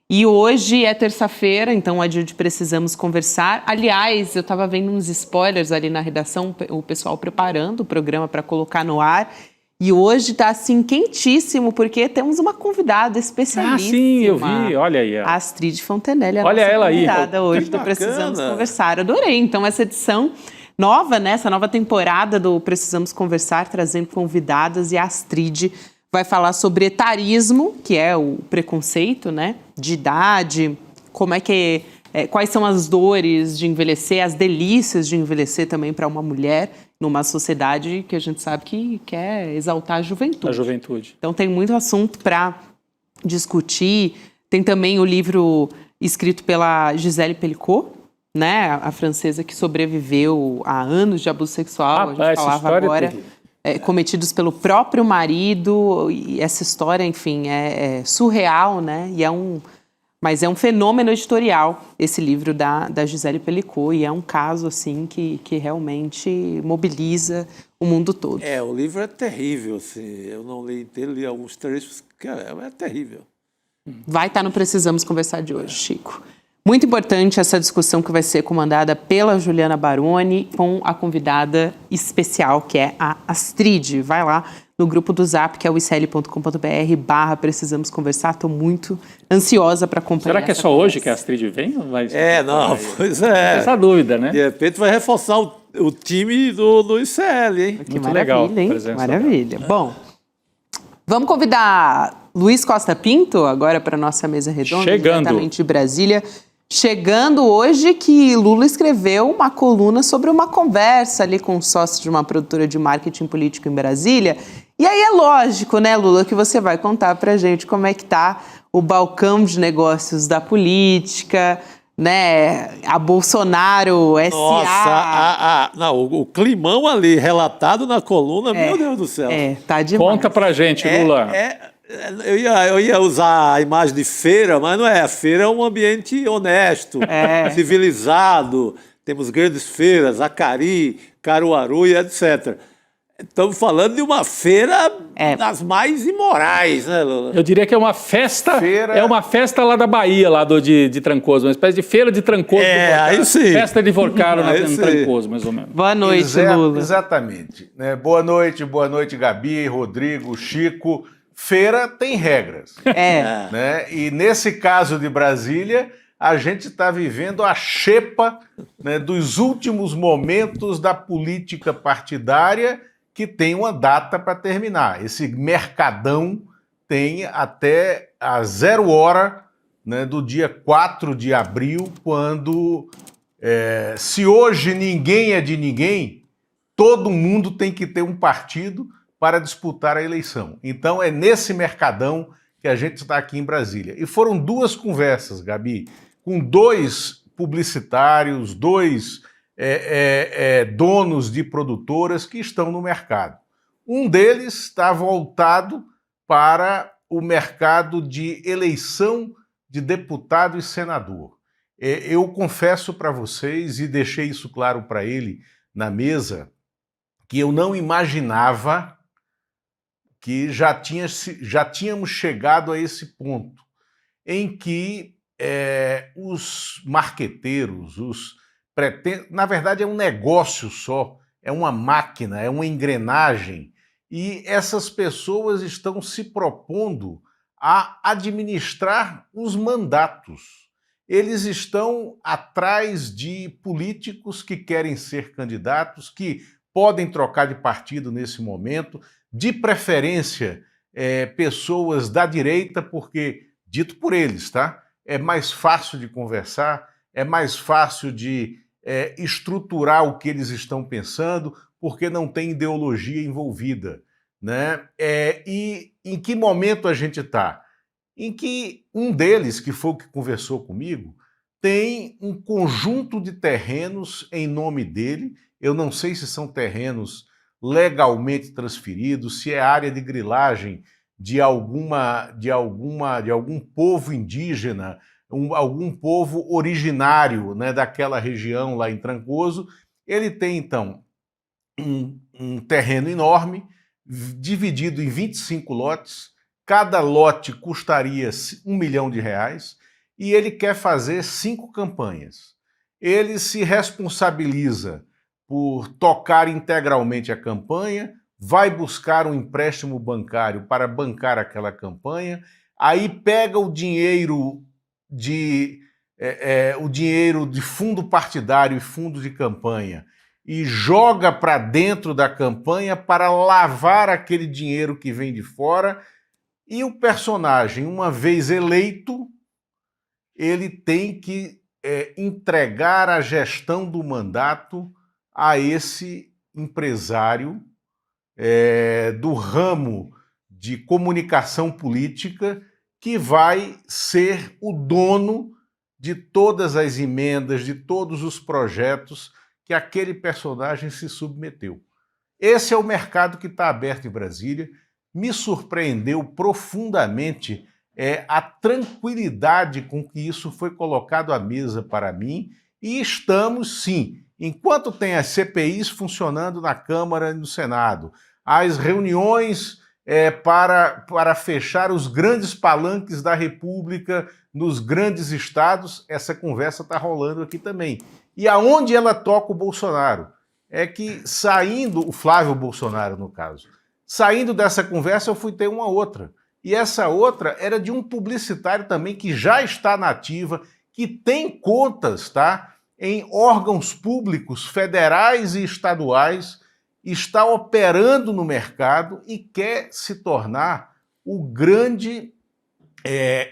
E hoje é terça-feira, então é dia de Precisamos Conversar. Aliás, eu estava vendo uns spoilers ali na redação, o pessoal preparando o programa para colocar no ar. E hoje está assim quentíssimo, porque temos uma convidada especialíssima. Sim, eu vi. Olha aí. A Astrid Fontenelle, a Olha nossa ela aí. convidada hoje Que do bacana. Precisamos Conversar. Adorei. Então, essa edição nova, né? Essa nova temporada do Precisamos Conversar, trazendo convidadas, e a Astrid vai falar sobre etarismo, que é o preconceito, né? De idade, como é que quais são as dores de envelhecer, as delícias de envelhecer também para uma mulher numa sociedade que a gente sabe que quer exaltar a juventude. A juventude. Então tem muito assunto para discutir. Tem também o livro escrito pela Gisèle Pelicot, né? A francesa que sobreviveu a anos de abuso sexual. A gente essa falava história agora. é terrível. Cometidos pelo próprio marido, e essa história, enfim, é surreal, né? Mas é um fenômeno editorial, esse livro da Gisèle Pelicot, e é um caso, assim, que realmente mobiliza o mundo todo. O livro é terrível, assim. Eu não li inteiro, li alguns trechos, é terrível. Vai estar no Precisamos Conversar de hoje, Chico. Muito importante essa discussão que vai ser comandada pela Juliana Baroni com a convidada especial, que é a Astrid. Vai lá no grupo do Zap, que é o icl.com.br/Precisamos Conversar. Estou muito ansiosa para acompanhar. Será que é só hoje que a Astrid vem? Ou vai... Pois é. Essa dúvida, né? De repente vai reforçar o time do ICL, hein? Que Muito maravilha, legal a hein? presença Maravilha. Bom, vamos convidar Luiz Costa Pinto agora para a nossa mesa redonda, diretamente de Brasília. Chegando hoje que Lula escreveu uma coluna sobre uma conversa ali com um sócio de uma produtora de marketing político em Brasília. E aí é lógico, né, Lula, que você vai contar pra gente como é que tá o balcão de negócios da política, né, a Bolsonaro S.A. Nossa, o climão ali relatado na coluna, meu Deus do céu. Tá demais. Conta pra gente, Lula. Eu ia usar a imagem de feira, mas não é. A feira é um ambiente honesto, civilizado. Temos grandes feiras, Acari, Caruaru e etc. Estamos falando de uma feira das mais imorais, né, Lula? Eu diria que é uma festa, é uma festa lá da Bahia, lá de Trancoso, uma espécie de feira de Trancoso. Aí sim. Festa de Vorcaro no Trancoso, mais ou menos. Boa noite, Lula. Exatamente. Boa noite, Gabi, Rodrigo, Chico. Feira tem regras. Né? E nesse caso de Brasília, a gente está vivendo a xepa, né, dos últimos momentos da política partidária, que tem uma data para terminar. Esse mercadão tem até a 0 hora, né, do dia 4 de abril, quando, se hoje ninguém é de ninguém, todo mundo tem que ter um partido para disputar a eleição. Então é nesse mercadão que a gente está aqui em Brasília. E foram 2 conversas, Gabi, com 2 publicitários, 2 donos de produtoras que estão no mercado. Um deles está voltado para o mercado de eleição de deputado e senador. Eu confesso para vocês, e deixei isso claro para ele na mesa, que eu não imaginava que já tínhamos chegado a esse ponto em que os marqueteiros, na verdade é um negócio só, é uma máquina, é uma engrenagem, e essas pessoas estão se propondo a administrar os mandatos. Eles estão atrás de políticos que querem ser candidatos, que podem trocar de partido nesse momento, de preferência pessoas da direita, porque, dito por eles, tá? É mais fácil de conversar, é mais fácil de estruturar o que eles estão pensando, porque não tem ideologia envolvida, né? E em que momento a gente está? Em que um deles, que foi o que conversou comigo, tem um conjunto de terrenos em nome dele. Eu não sei se são terrenos legalmente transferidos, se é área de grilagem de algum povo indígena algum povo originário, né, daquela região lá em Trancoso. Ele tem, então, um terreno enorme, dividido em 25 lotes. Cada lote custaria R$1 milhão, e ele quer fazer 5 campanhas. Ele se responsabiliza por tocar integralmente a campanha, vai buscar um empréstimo bancário para bancar aquela campanha, aí pega o dinheiro de fundo partidário e fundo de campanha e joga para dentro da campanha para lavar aquele dinheiro que vem de fora, e o personagem, uma vez eleito, ele tem que entregar a gestão do mandato a esse empresário do ramo de comunicação política, que vai ser o dono de todas as emendas, de todos os projetos que aquele personagem se submeteu. Esse é o mercado que está aberto em Brasília. Me surpreendeu profundamente a tranquilidade com que isso foi colocado à mesa para mim, e estamos, sim, enquanto tem as CPIs funcionando na Câmara e no Senado, as reuniões para fechar os grandes palanques da República nos grandes estados, essa conversa está rolando aqui também. E aonde ela toca o Bolsonaro? É que saindo, o Flávio Bolsonaro, no caso, saindo dessa conversa, eu fui ter uma outra. E essa outra era de um publicitário também que já está na ativa, que tem contas, tá, em órgãos públicos federais e estaduais, está operando no mercado e quer se tornar o grande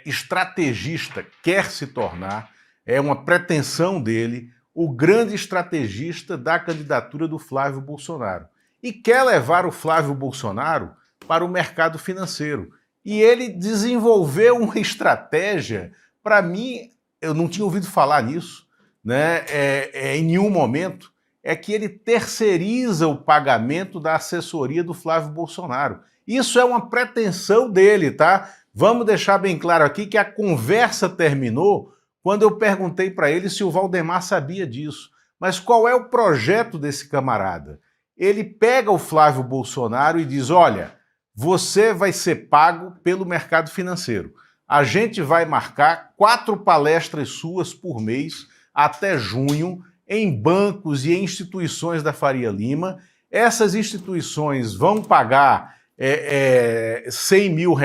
estrategista, quer se tornar, é uma pretensão dele, o grande estrategista da candidatura do Flávio Bolsonaro. E quer levar o Flávio Bolsonaro para o mercado financeiro. E ele desenvolveu uma estratégia, para mim, eu não tinha ouvido falar nisso, né, em nenhum momento, é que ele terceiriza o pagamento da assessoria do Flávio Bolsonaro. Isso é uma pretensão dele, tá? Vamos deixar bem claro aqui que a conversa terminou quando eu perguntei para ele se o Valdemar sabia disso. Mas qual é o projeto desse camarada? Ele pega o Flávio Bolsonaro e diz, olha, você vai ser pago pelo mercado financeiro. A gente vai marcar 4 palestras suas por mês até junho em bancos e instituições da Faria Lima. Essas instituições vão pagar R$100 mil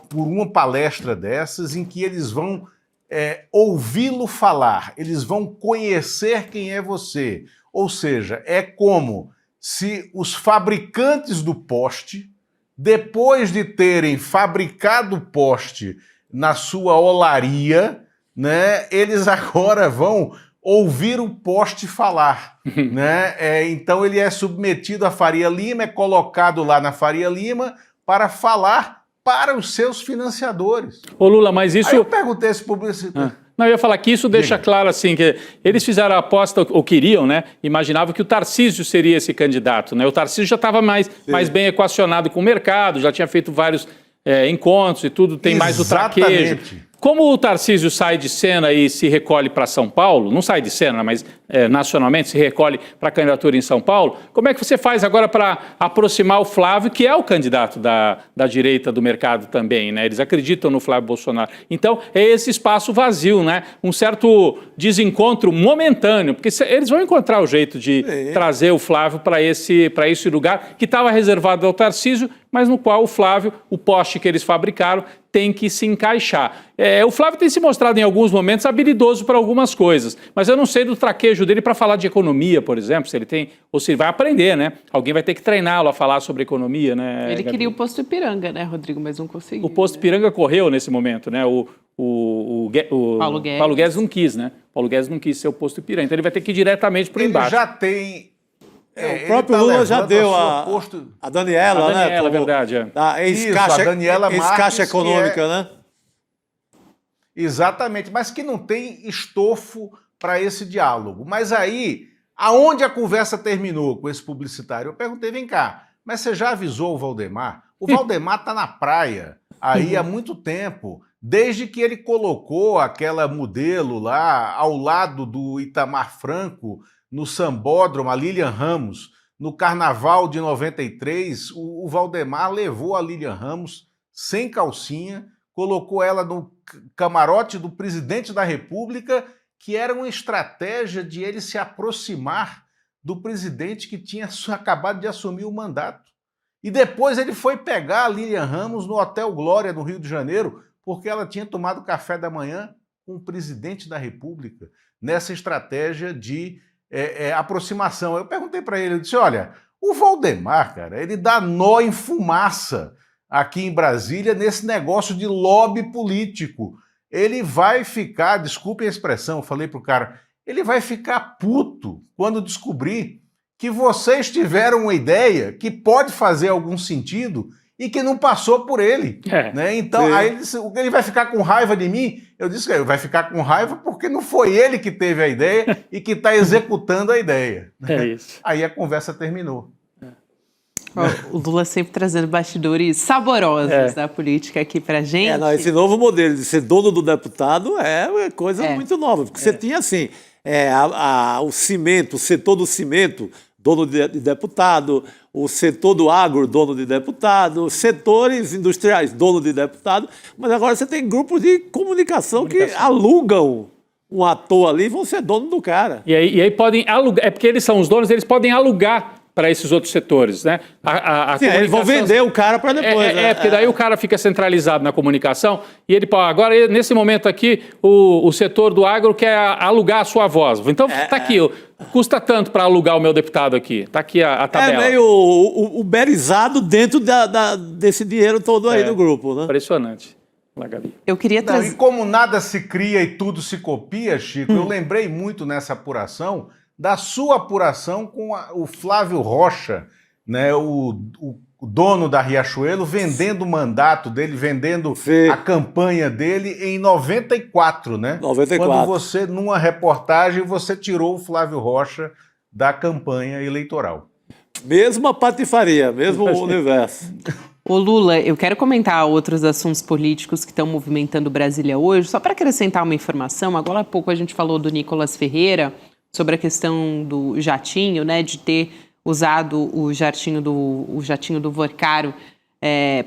por uma palestra dessas, em que eles vão ouvi-lo falar, eles vão conhecer quem é você. Ou seja, é como se os fabricantes do poste, depois de terem fabricado o poste na sua olaria, né, eles agora vão ouvir o poste falar. Né? Então ele é submetido à Faria Lima, é colocado lá na Faria Lima para falar para os seus financiadores. Ô Lula, mas isso... Aí eu perguntei esse publicitário. Não, eu ia falar que isso deixa claro assim, que eles fizeram a aposta, ou queriam, né? Imaginavam que o Tarcísio seria esse candidato, né? O Tarcísio já estava mais bem equacionado com o mercado, já tinha feito vários encontros e tudo, tem mais o traquejo. Como o Tarcísio sai de cena e se recolhe para São Paulo, não sai de cena, mas nacionalmente se recolhe para a candidatura em São Paulo, como é que você faz agora para aproximar o Flávio, que é o candidato da direita do mercado também, né? Eles acreditam no Flávio Bolsonaro. Então, é esse espaço vazio, né? Um certo desencontro momentâneo, porque eles vão encontrar o jeito de trazer o Flávio para esse lugar que estava reservado ao Tarcísio, mas no qual o Flávio, o poste que eles fabricaram, tem que se encaixar. O Flávio tem se mostrado em alguns momentos habilidoso para algumas coisas, mas eu não sei do traquejo dele para falar de economia, por exemplo, se ele tem, ou se ele vai aprender, né? Alguém vai ter que treiná-lo a falar sobre economia, né? Ele queria o posto Ipiranga, né, Rodrigo, mas não conseguiu. O posto Ipiranga correu nesse momento, né? O Paulo Guedes não quis, né? Paulo Guedes não quis ser o posto Ipiranga, então ele vai ter que ir diretamente para o embate. Ele já tem... o próprio Lula já deu a Daniela, né? A Daniela, é verdade. A ex-caixa econômica, né? Exatamente, mas que não tem estofo para esse diálogo. Mas aí, aonde a conversa terminou com esse publicitário? Eu perguntei, vem cá, mas você já avisou o Valdemar? O Valdemar está na praia, aí há muito tempo, desde que ele colocou aquela modelo lá ao lado do Itamar Franco, no Sambódromo, a Lilian Ramos, no Carnaval de 93, o Valdemar levou a Lilian Ramos sem calcinha, colocou ela no camarote do presidente da República, que era uma estratégia de ele se aproximar do presidente que tinha acabado de assumir o mandato. E depois ele foi pegar a Lilian Ramos no Hotel Glória, no Rio de Janeiro, porque ela tinha tomado café da manhã com o presidente da República, nessa estratégia de aproximação. Eu perguntei para ele, eu disse, olha, o Valdemar, cara, ele dá nó em fumaça aqui em Brasília nesse negócio de lobby político. Ele vai ficar, desculpe a expressão, eu falei pro cara, ele vai ficar puto quando descobrir que vocês tiveram uma ideia que pode fazer algum sentido e que não passou por ele. Né? Então, aí ele disse, ele vai ficar com raiva de mim? Eu disse que ele vai ficar com raiva porque não foi ele que teve a ideia e que está executando a ideia. É isso. Aí a conversa terminou. O Lula sempre trazendo bastidores saborosos da política aqui pra gente. Não, esse novo modelo de ser dono do deputado é coisa muito nova, porque você tinha assim, o cimento, o setor do cimento, dono de deputado, o setor do agro, dono de deputado, setores industriais, dono de deputado, mas agora você tem grupos de comunicação que alugam um ator ali e vão ser dono do cara. E aí podem alugar, porque eles são os donos, eles podem alugar para esses outros setores, né? Sim, eles vão vender o cara para depois. Porque daí o cara fica centralizado na comunicação e ele, agora nesse momento aqui, o setor do agro quer alugar a sua voz. Então tá aqui, custa tanto para alugar o meu deputado aqui. Tá aqui a tabela. É meio uberizado dentro desse dinheiro todo aí do grupo, né? Impressionante. Eu queria trazer... E como nada se cria e tudo se copia, Chico, eu lembrei muito nessa apuração da sua apuração com o Flávio Rocha, né, o dono da Riachuelo, vendendo o mandato dele, vendendo a campanha dele em 94, né? 94. Quando você, numa reportagem, você tirou o Flávio Rocha da campanha eleitoral. Mesma patifaria, mesmo universo. Ô Lula, eu quero comentar outros assuntos políticos que estão movimentando Brasília hoje, só para acrescentar uma informação. Agora há pouco a gente falou do Nicolas Ferreira, sobre a questão do jatinho, né, de ter usado o jatinho do Vorcaro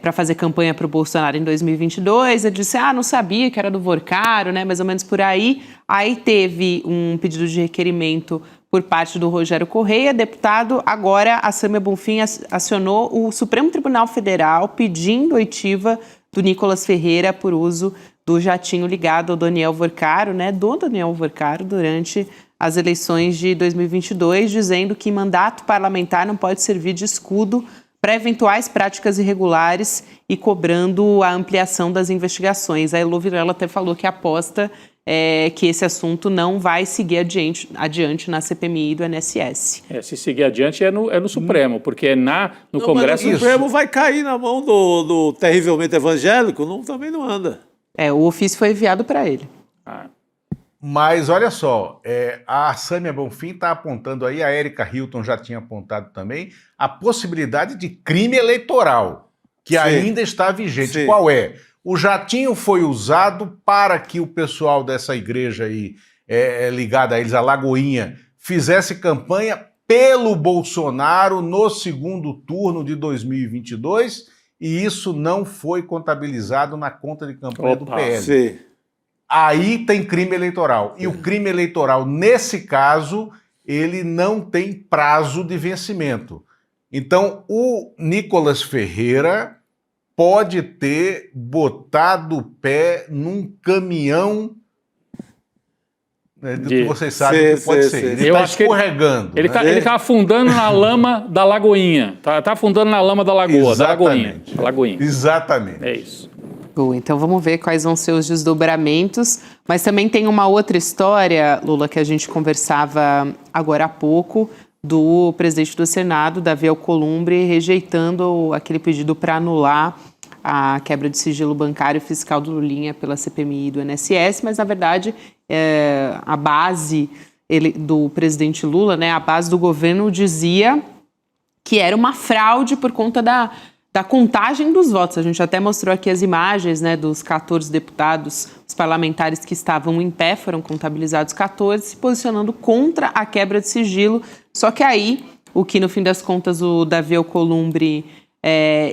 para fazer campanha para o Bolsonaro em 2022. Ele disse, não sabia que era do Vorcaro, né, mais ou menos por aí. Aí teve um pedido de requerimento por parte do Rogério Correia, deputado. Agora a Sâmia Bonfim acionou o Supremo Tribunal Federal pedindo oitiva do Nicolas Ferreira por uso do jatinho ligado ao Daniel Vorcaro, né, do Daniel Vorcaro, durante as eleições de 2022, dizendo que mandato parlamentar não pode servir de escudo para eventuais práticas irregulares e cobrando a ampliação das investigações. A Elô Vilela até falou que aposta que esse assunto não vai seguir adiante na CPMI do INSS. Se seguir adiante é no Supremo, porque no Congresso... Mas o Supremo vai cair na mão do terrivelmente evangélico, também não anda. O ofício foi enviado para ele. Mas olha só, a Sâmia Bonfim está apontando aí, a Érica Hilton já tinha apontado também, a possibilidade de crime eleitoral, que ainda está vigente. Sim. Qual é? O jatinho foi usado para que o pessoal dessa igreja aí, ligada a eles, a Lagoinha, fizesse campanha pelo Bolsonaro no segundo turno de 2022, e isso não foi contabilizado na conta de campanha do PL. Sim. Aí tem crime eleitoral. E o crime eleitoral, nesse caso, ele não tem prazo de vencimento. Então, o Nicolas Ferreira pode ter botado o pé num caminhão, do que vocês sabem que pode ser. Ele está escorregando. Ele está afundando na lama da Lagoinha. Está afundando na lama da Lagoa, Exatamente. da Lagoinha. Exatamente. É isso. Então vamos ver quais vão ser os desdobramentos, mas também tem uma outra história, Lula, que a gente conversava agora há pouco, do presidente do Senado, Davi Alcolumbre, rejeitando aquele pedido para anular a quebra de sigilo bancário e fiscal do Lulinha pela CPMI do INSS, mas na verdade a base do presidente Lula, né, a base do governo dizia que era uma fraude por conta da contagem dos votos. A gente até mostrou aqui as imagens, né, dos 14 deputados, os parlamentares que estavam em pé, foram contabilizados 14, se posicionando contra a quebra de sigilo. Só que aí, o que no fim das contas o Davi Alcolumbre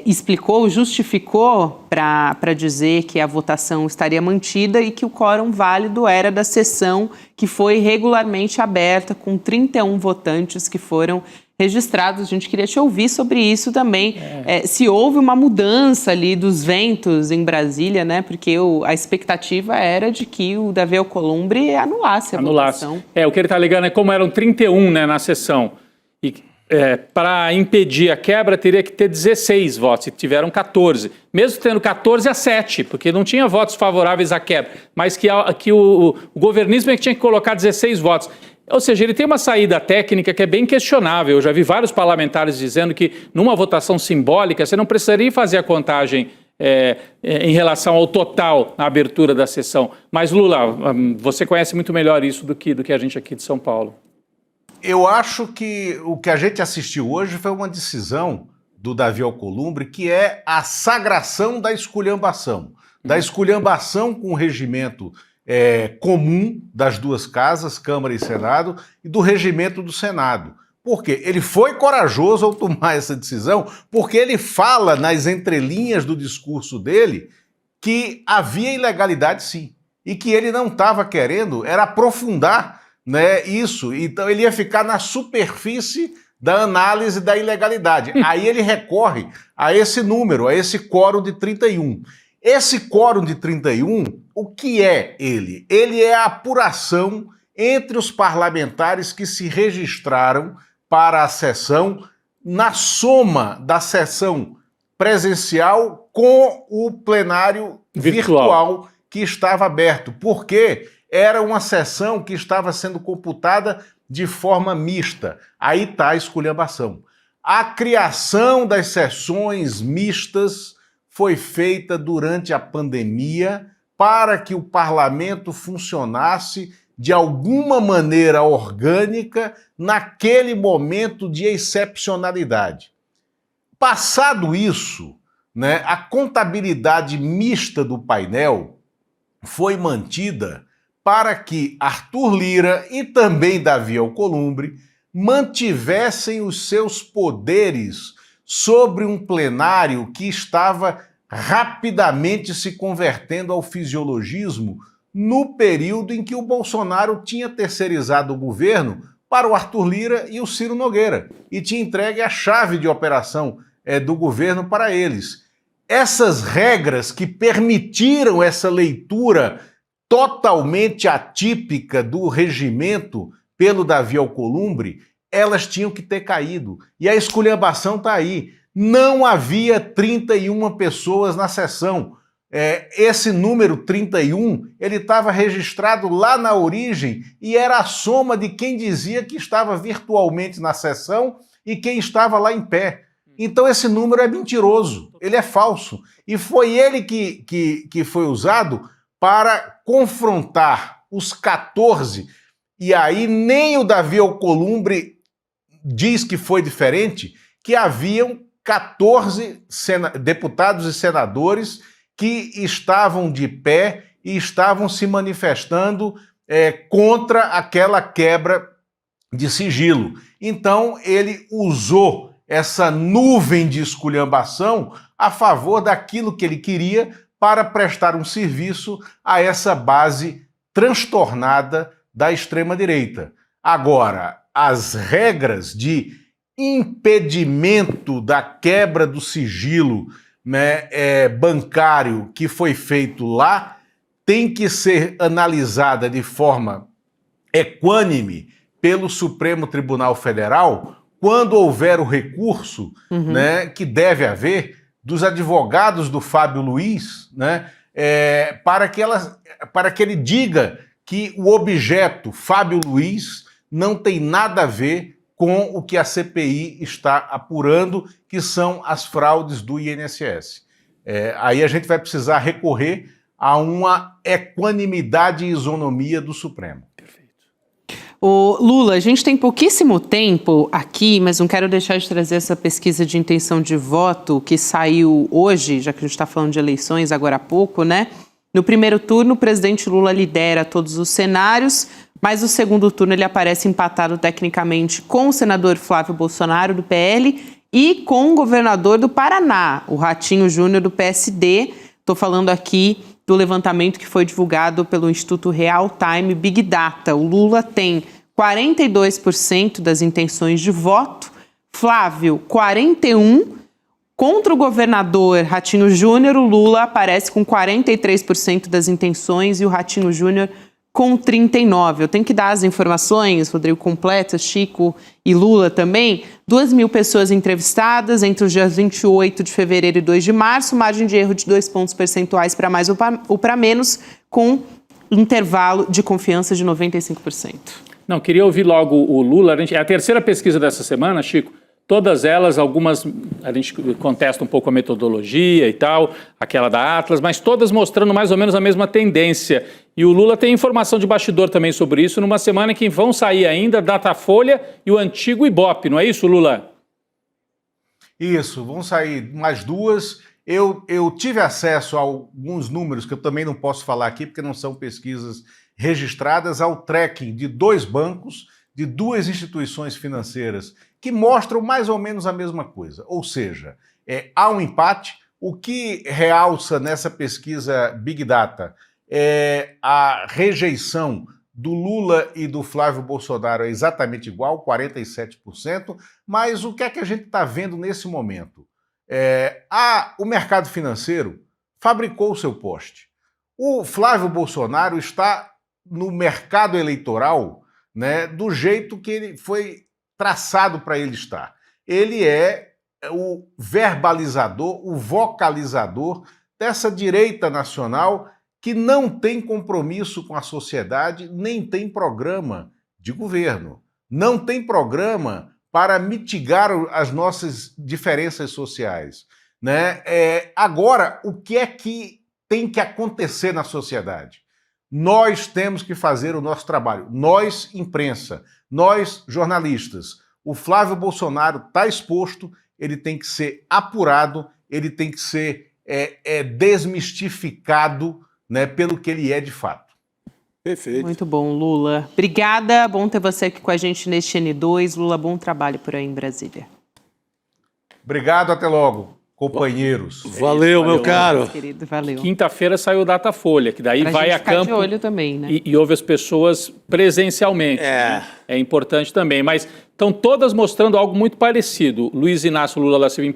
explicou, justificou para dizer que a votação estaria mantida e que o quórum válido era da sessão que foi regularmente aberta, com 31 votantes que foram registrados. A gente queria te ouvir sobre isso também, se houve uma mudança ali dos ventos em Brasília, né? Porque a expectativa era de que o Davi Alcolumbre anulasse a votação. O que ele está alegando é como eram 31, né, na sessão, e para impedir a quebra teria que ter 16 votos, e tiveram 14. Mesmo tendo 14-7, porque não tinha votos favoráveis à quebra, mas que o governismo é que tinha que colocar 16 votos. Ou seja, ele tem uma saída técnica que é bem questionável. Eu já vi vários parlamentares dizendo que numa votação simbólica você não precisaria fazer a contagem em relação ao total na abertura da sessão. Mas, Lula, você conhece muito melhor isso do que a gente aqui de São Paulo. Eu acho que o que a gente assistiu hoje foi uma decisão do Davi Alcolumbre, que é a sagração da esculhambação. Da esculhambação com o regimento comum das duas casas, Câmara e Senado, e do regimento do Senado. Por quê? Ele foi corajoso ao tomar essa decisão, porque ele fala nas entrelinhas do discurso dele que havia ilegalidade sim, e que ele não estava querendo era aprofundar, né, isso. Então ele ia ficar na superfície da análise da ilegalidade. Aí ele recorre a esse número, a esse quórum de 31. Esse quórum de 31, o que é ele? Ele é a apuração entre os parlamentares que se registraram para a sessão na soma da sessão presencial com o plenário virtual que estava aberto, porque era uma sessão que estava sendo computada de forma mista. Aí está a esculhambação. A criação das sessões mistas foi feita durante a pandemia para que o parlamento funcionasse de alguma maneira orgânica naquele momento de excepcionalidade. Passado isso, né, a contabilidade mista do painel foi mantida para que Arthur Lira e também Davi Alcolumbre mantivessem os seus poderes sobre um plenário que estava rapidamente se convertendo ao fisiologismo no período em que o Bolsonaro tinha terceirizado o governo para o Arthur Lira e o Ciro Nogueira e tinha entregue a chave de operação do governo para eles. Essas regras que permitiram essa leitura totalmente atípica do regimento pelo Davi Alcolumbre, elas tinham que ter caído. E a esculhambação está aí. Não havia 31 pessoas na sessão. Esse número 31, ele estava registrado lá na origem e era a soma de quem dizia que estava virtualmente na sessão e quem estava lá em pé. Então esse número é mentiroso, ele é falso. E foi ele que foi usado para confrontar os 14, e aí nem o Davi Alcolumbre diz que foi diferente, que haviam 14 deputados e senadores que estavam de pé e estavam se manifestando contra aquela quebra de sigilo. Então ele usou essa nuvem de esculhambação a favor daquilo que ele queria para prestar um serviço a essa base transtornada da extrema-direita. Agora, as regras de impedimento da quebra do sigilo, né, bancário que foi feito lá tem que ser analisada de forma equânime pelo Supremo Tribunal Federal quando houver o recurso, né, que deve haver, dos advogados do Fábio Luiz, né, para que ele diga que o objeto Fábio Luiz não tem nada a ver com o que a CPI está apurando, que são as fraudes do INSS. Aí a gente vai precisar recorrer a uma equanimidade e isonomia do Supremo. Ô, Lula, a gente tem pouquíssimo tempo aqui, mas não quero deixar de trazer essa pesquisa de intenção de voto que saiu hoje, já que a gente está falando de eleições agora há pouco, né? No primeiro turno, o presidente Lula lidera todos os cenários, mas no segundo turno ele aparece empatado tecnicamente com o senador Flávio Bolsonaro, do PL, e com o governador do Paraná, o Ratinho Júnior, do PSD. Estou falando aqui do levantamento que foi divulgado pelo Instituto Real Time Big Data. O Lula tem 42% das intenções de voto, Flávio 41%, contra o governador Ratinho Júnior, o Lula aparece com 43% das intenções e o Ratinho Júnior com 39%. Eu tenho que dar as informações, Rodrigo, completas, Chico e Lula também. 2.000 pessoas entrevistadas entre os dias 28 de fevereiro e 2 de março, margem de erro de 2 pontos percentuais para mais ou para menos, com intervalo de confiança de 95%. Não, queria ouvir logo o Lula. É a terceira pesquisa dessa semana, Chico. Todas elas, algumas a gente contesta um pouco a metodologia e tal, aquela da Atlas, mas todas mostrando mais ou menos a mesma tendência. E o Lula tem informação de bastidor também sobre isso, numa semana em que vão sair ainda Datafolha e o antigo Ibope, não é isso, Lula? Isso, vão sair mais duas. Eu tive acesso a alguns números que eu também não posso falar aqui, porque não são pesquisas registradas, ao tracking de 2 bancos, de 2 instituições financeiras, que mostram mais ou menos a mesma coisa. Ou seja, há um empate. O que realça nessa pesquisa Big Data é a rejeição do Lula e do Flávio Bolsonaro é exatamente igual, 47%, mas o que é que a gente está vendo nesse momento? O mercado financeiro fabricou o seu poste. O Flávio Bolsonaro está no mercado eleitoral, né, do jeito que ele foi traçado para ele estar. Ele é o verbalizador, o vocalizador dessa direita nacional que não tem compromisso com a sociedade, nem tem programa de governo, não tem programa para mitigar as nossas diferenças sociais, né? Agora, o que é que tem que acontecer na sociedade? Nós temos que fazer o nosso trabalho, nós, imprensa, nós, jornalistas. O Flávio Bolsonaro está exposto, ele tem que ser apurado, ele tem que ser desmistificado, né, pelo que ele é de fato. Perfeito. Muito bom, Lula. Obrigada, bom ter você aqui com a gente neste N2. Lula, bom trabalho por aí em Brasília. Obrigado, até logo, companheiros. Valeu, meu caro. Querido, valeu. Quinta-feira saiu o Datafolha, que daí Pra vai gente a ficar campo de olho também, né? e ouve as pessoas presencialmente. É importante também, mas estão todas mostrando algo muito parecido. Luiz Inácio Lula da Silva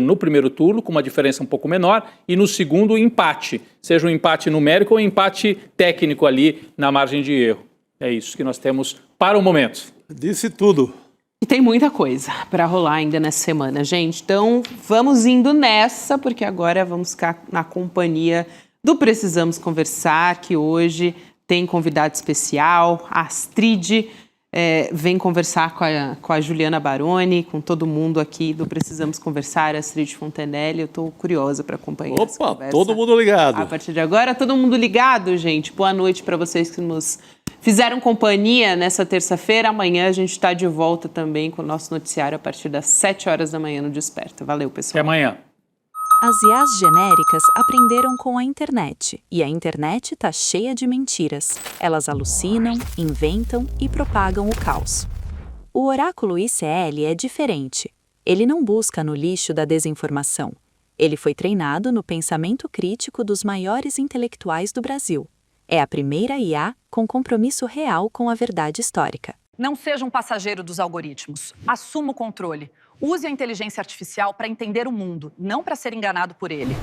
no primeiro turno, com uma diferença um pouco menor, e no segundo, empate. Seja um empate numérico ou um empate técnico ali na margem de erro. É isso que nós temos para o momento. Disse tudo. E tem muita coisa para rolar ainda nessa semana, gente. Então, vamos indo nessa, porque agora vamos ficar na companhia do Precisamos Conversar, que hoje tem convidado especial, a Astrid. Vem conversar com a Juliana Baroni, com todo mundo aqui do Precisamos Conversar, a Astrid Fontenelle. Eu estou curiosa para acompanhar essa conversa. Todo mundo ligado. A partir de agora, todo mundo ligado, gente. Boa noite para vocês que nos fizeram companhia nessa terça-feira. Amanhã a gente está de volta também com o nosso noticiário a partir das 7 horas da manhã no Desperta. Valeu, pessoal. Até amanhã. As IAs genéricas aprenderam com a internet, e a internet está cheia de mentiras. Elas alucinam, inventam e propagam o caos. O oráculo ICL é diferente. Ele não busca no lixo da desinformação. Ele foi treinado no pensamento crítico dos maiores intelectuais do Brasil. É a primeira IA com compromisso real com a verdade histórica. Não seja um passageiro dos algoritmos. Assuma o controle. Use a inteligência artificial para entender o mundo, não para ser enganado por ele.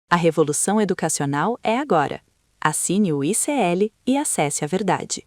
A revolução educacional é agora. Assine o ICL e acesse a verdade.